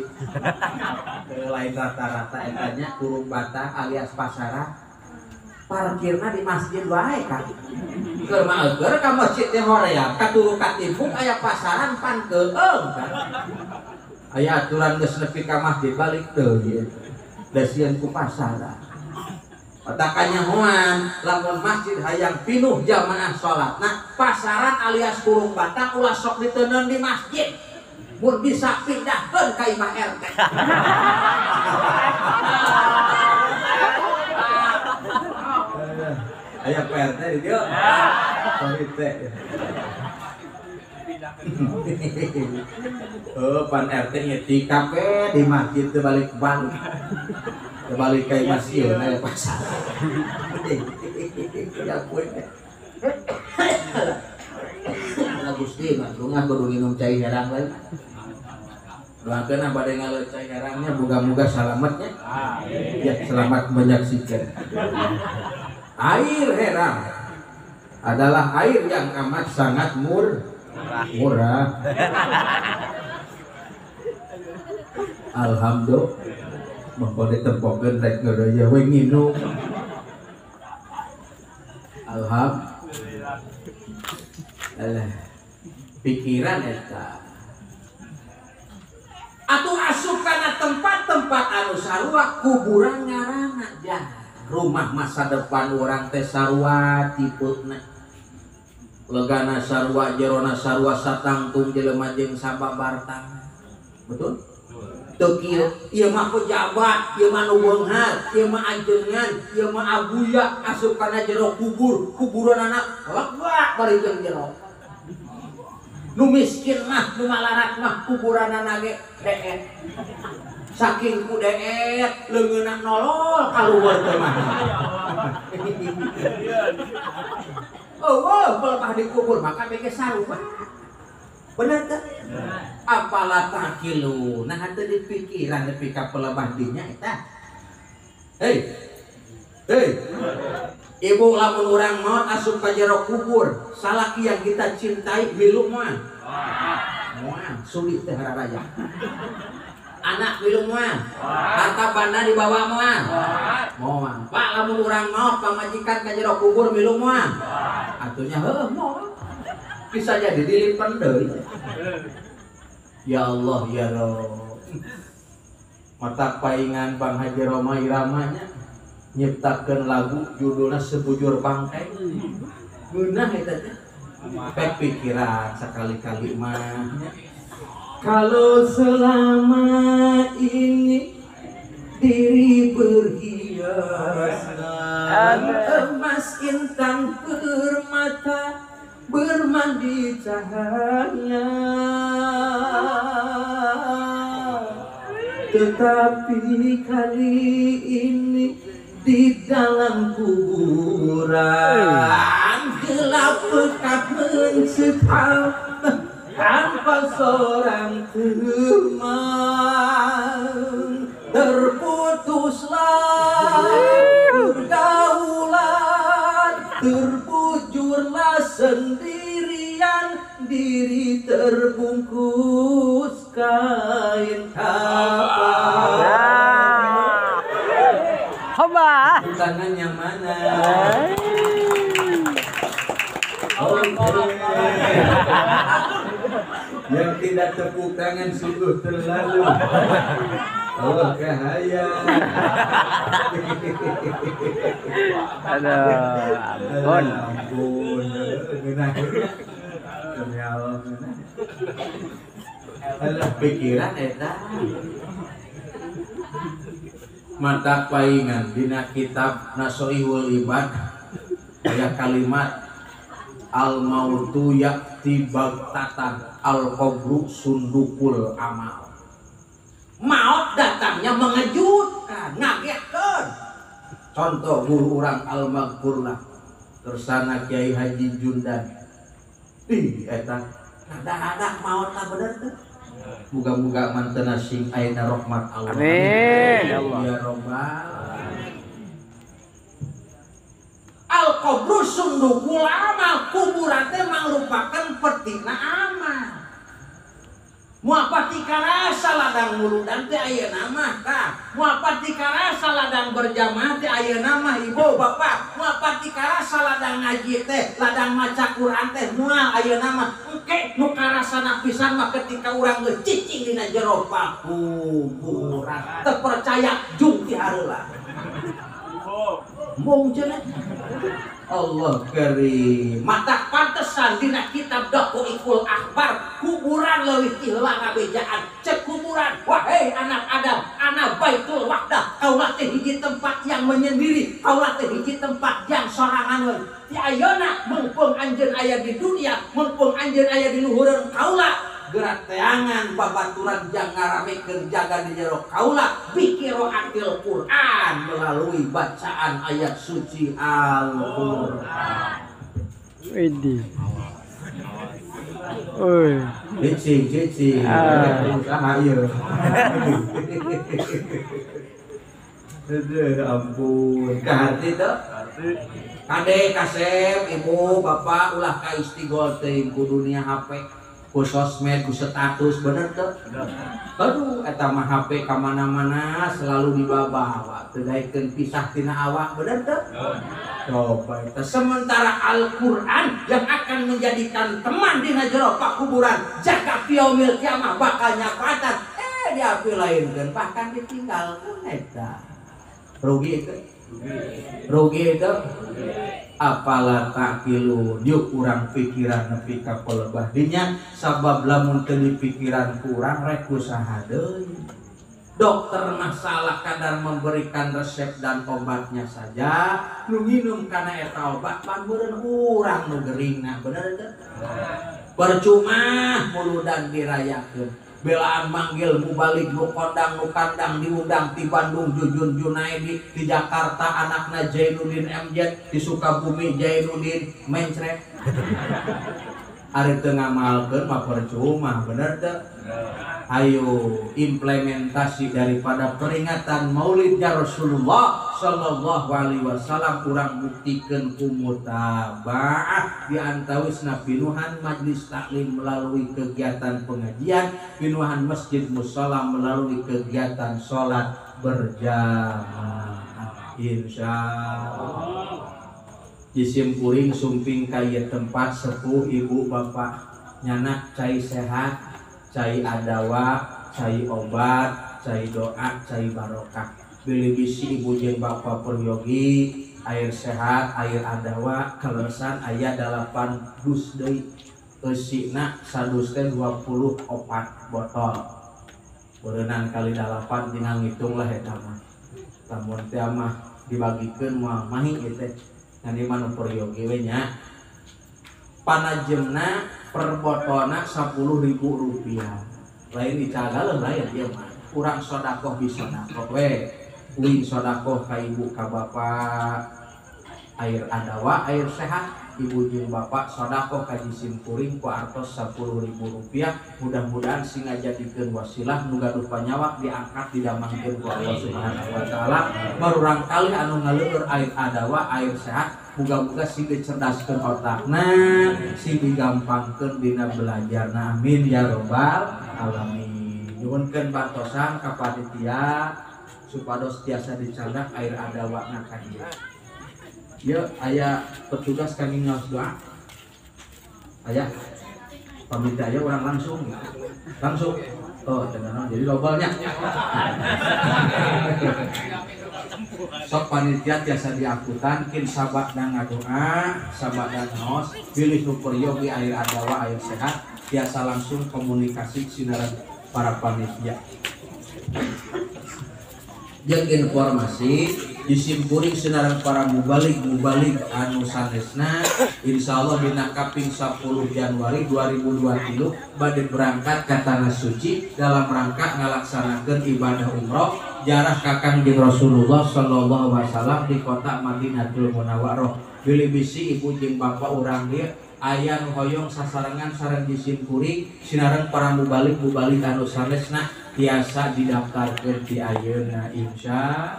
S1: lain rata-rata etanya burung batang alias pasaran parkirna di masjid wae kan keur maeukeur ka masjid teh hoream ka turu ka timpuk aya pasaran pan keung kan aya aturan geus nepi ka masjid balik teuing da sieun ku pasaran otakanya hoan lamun masjid hayang pinuh jamaah salatna pasaran alias burung batang ulah sok diteuneun di masjid mun bisa pindahkeun ka imah RT aya PRT di dieu sorry teh oh pan RT nyetikap di masjid teu balik-balik teu balik ka imah sieun aya pasar ya poe Gusti mah kudu minum cai herang we doakeun abade ngaleut cai herangnya moga-moga salametnya ya selamat menyaksikan air herang adalah air yang amat sangat murah. Alhamdulillah mengko ditempokeun rek ngeureuy we minum. Alhamdulillah. Pikiran eta. Atuh asup kana tempat-tempat anu sarua kuburan ngaranna jah. Rumah masa depan orang teh sarua tiputna legana sarua jerona sarua satangtung jelema jeung sababartang betul teu kieu ieu mah pejabat ieu mah nu beunghar ieu mah ajengan ieu mah abuya asup kana jero kuburanna lega bari jeung jero nu miskin mah nu malarat mah kuburanna ge deet saking kudeet leungeunna nolol kaluhur teh mah. Oh, pelepah dikubur maka bege sarua. Bener teh? Apalah takilu, nah henteu dipikiran nepi ka pelepah dinya eta. Hei. Ibu lamun urang maot asup ka jero kubur, salaki yang kita cintai milu moal. Moal, sulit teh hararaya. Anak bilung moal, harta banda dibawa moal, pak lamun urang maot pamajikan ka jero kubur bilung moal, atunya moal, bisa jadi dilipat deui. Ya Allah ya Rob, mata paingan Bang Haji Roma Iramanya nyiptakeun lagu judulna Sebujur Bangkai, geunah eta teh, pek pikiran sakali-kali mah. Kalau selama ini diri berhiaskan emas intan permata bermandi cahaya, tetapi kali ini di dalam kuburan gelap pekat mencekam tanpa seorang teman, terputuslah pergaulan, terbujurlah sendirian, diri terbungkus kain kapan.
S2: Coba
S1: tangan yang mana? Yang tidak tepuk tangan sungguh terlalu. Oh cahaya.
S2: Aduh,
S1: ampun. Demi Allah. Alah pikiran eta. Mata paingan dina kitab Nasoihul Ibad aya kalimat al-mautu yakti baghtatan al-qabru sundukul amal. Maut datangnya mengejutkan, ngagetkeun. Contoh guru urang al-maghfurlah tersana Kiai Haji Jundan. Eta ada maut tah bener teh. Muga-muga mantena sing ayeuna rahmat Allah.
S2: amin ya Allah.
S1: Ya Rabbal. Al-qabru sundukul amal, kuburan teh mangrupakeun petina amal. Mual pati karasa ladang muludan teh ayeuna mah tah. Mual pati karasa ladang berjamaah teh ayeuna mah ibu bapak. Mual pati karasa ladang ngaji teh, ladang maca Quran teh moal ayeuna mah engke nu karasana pisan mah ketika urang geus cicing dina jero kuburan. Teu percaya jung ti hareula. Mung cenah. Allah karim. Mata pantesan dina kitab Daqaiqul Akhbar kuburan leuwih ti heula ngabejaan. Cek kuburan, wahai anak Adam, ana Baitul Wahdah. Kaulah teh hiji tempat yang menyendiri, kaulah teh hiji tempat yang sorangan. Ti ayeuna mumpung anjeun aya di dunia, mumpung anjeun aya di luhureun kaula, gerak teangan babaturan jang ngaramekeun jaga di jero kaula biqiraatil Quran melalui bacaan ayat suci Al-Qur'an.
S2: Widih. Oi.
S1: Cicing. Usaha ieu. Aduh ampun. Kahati teh? Kade kasep ibu bapak ulah ka istigol teuing ku dunia HP. Ku sosmed, ku status, bener tuh? Aduh, eta mah HP kamana-mana selalu dibawa. Tegaikeun pisah tina awak, bener tuh? Coba itu. Sementara Al-Quran yang akan menjadikan teman dina jero pakuburan jaga yaumil kiamah bakal nyapatan. Diapilainkeun bahkan ditinggalkeun eta. Rugi itu. Rugi itu. Apalah takilun yuk kurang pikiran nepi ka pelebah dinya sabab lamun teu dipikiran kurang rek usaha deui. Dokter masalah kadar memberikan resep dan obatnya saja, nu nginum kana eta obat pan beureun urang nu geringna, bener teu? Percuma muludan dirayakeun. Belaan manggil mubalik nu kondang nu kandang diundang di Bandung Jujun Junaidi, di Jakarta anakna Jainuddin MJ, di Sukabumi Jainuddin mencret. Ari teu ngamalkeun mah percuma, bener teu? Ayo implementasi daripada peringatan Maulidnya Rasulullah Sallallahu Alaihi Wasallam kurang buktikan kumutaba'ah di antawisna pinuhan majlis taklim melalui kegiatan pengajian, pinuhan masjid mushola melalui kegiatan sholat berjamaah. Insyaallah. Disimpuring sumping kaya tempat sepuh ibu bapak nyanak cai sehat, cai adawa, cai obat, cai doa, cai barokah. Bili bisi ibu jeung bapak peryogi, air sehat, air adawa, kalesan aya 8 dus deui. Eusina sadus teh 24 botol. Berenang kali 8 tinggal ngitung lah eta mah. Lamun teh mah dibagikeun moal mahi ieu teh. Ngan mana peryogi we nya. Panajemna per botolna Rp10.000. Lain dicagaleun lain ieu mah. Urang sodakoh bisa sodakoh we. Uing sodakoh ka ibu ka bapak air adawa, air sehat. Ibu jeung bapak sodakoh ka disimpuring ku artos Rp10.000. Mudah-mudahan sing ngajadikeun wasilah nu gaduh panyawa diangkat didamangkeun ku Allah Subhanahu wa taala. Marurang kali anu ngaleueur air adawa, air sehat, muga-muga sing dicerdaskeun otakna, sing digampangkeun dina belajarna. Amin ya robbal alamin. Nyuwunkeun bantosan ka panitia supados tiasa dicandak air adawa na ka dieu. Ya, aya petugas kami ngaos doa. Aya pamita aya orang langsung. Langsung. Oh, tenang jadi lobalnya. Sok panitia tiasa diangkutan kin sabak dan ngadoa, sabak dan ngaos, pilih nu peryogi air adawa, air sehat, tiasa langsung komunikasi sinaran para panitia. Jeung informasi disimpuring sinaran para mubalik anu sanesna insyaallah dina kaping 10 Januari 2023 bade berangkat ka tanah suci dalam rangka ngalaksanakeun ibadah umroh jarah kakang jeung Rasulullah sallallahu alaihi wasallam di kota Madinatul Munawwarah. Bilih bisi ibu jeung bapak urang dieu aya nu hoyong sasarengan sareng disimpuring sinaran para mubalik anu sanesna tiasa didaftarkeun ti ayeuna insya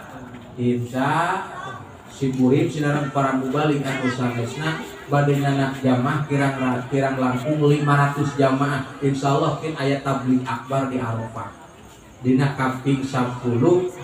S1: Simurip sinareng para mubalik anu sanesna bade nganak jamaah kirang langkung 500 jamaah insyaallah kin aya tabligh akbar di Arafah dina kaping 10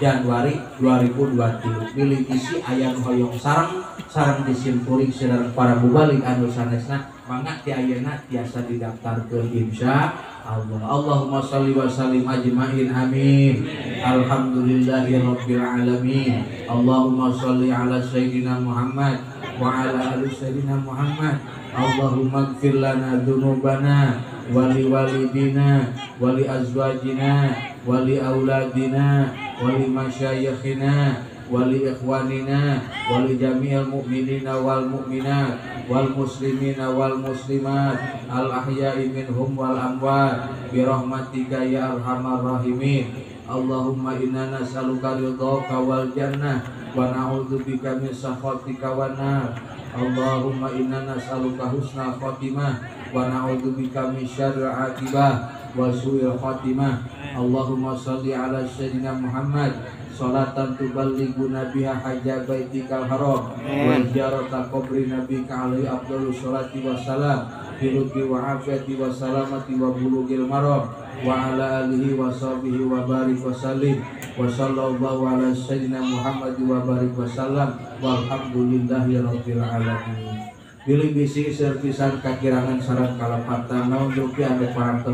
S1: Januari 2023 pilih isi aya nu hoyong sareng disimpuring sinareng para mubalik anu sanesna mangga ti ayeuna tiasa didaftarkeun insya Allah. Allahumma shalli wa sallim ajma'in amin. Alhamdulillahirabbil alamin. Allahumma shalli ala sayyidina Muhammad wa ala ali sayyidina Muhammad. Allahumma ighfir lana dzunubana wa li walidina wa li azwajina wa li auladina wa li masyayikhina wa li ikhwanina wa li jami'il mu'minina wal mu'minat wal muslimina wal muslimat al ahya'i minhum wal amwat bi rahmatika ya arhamar rahimin. Allahumma inna nas'aluka ridhaka wal jannah wa na'udzubika min sakhatika wan nar. Allahumma inna nas'aluka husnal khatimah wa na'udzubika min syarril aqibah wa su'il khatimah. Allahumma shalli ala sayyidina Muhammad salatan tuballighuna biha hajja baitikal haram wa ziyarata qabri nabika alaihi afdhalus sholati wassalam bi lutfi wa afiyati wa salamati wa bulughil maram wa ala alihi wa sahbihi wa barik wa sallim wa sallallahu ala sayyidina Muhammad wa barik wa sallam walhamdulillahi rabbil alamin. Pilih bisi serpisan kakirangan sareng kalapatan naon dupi anu parantos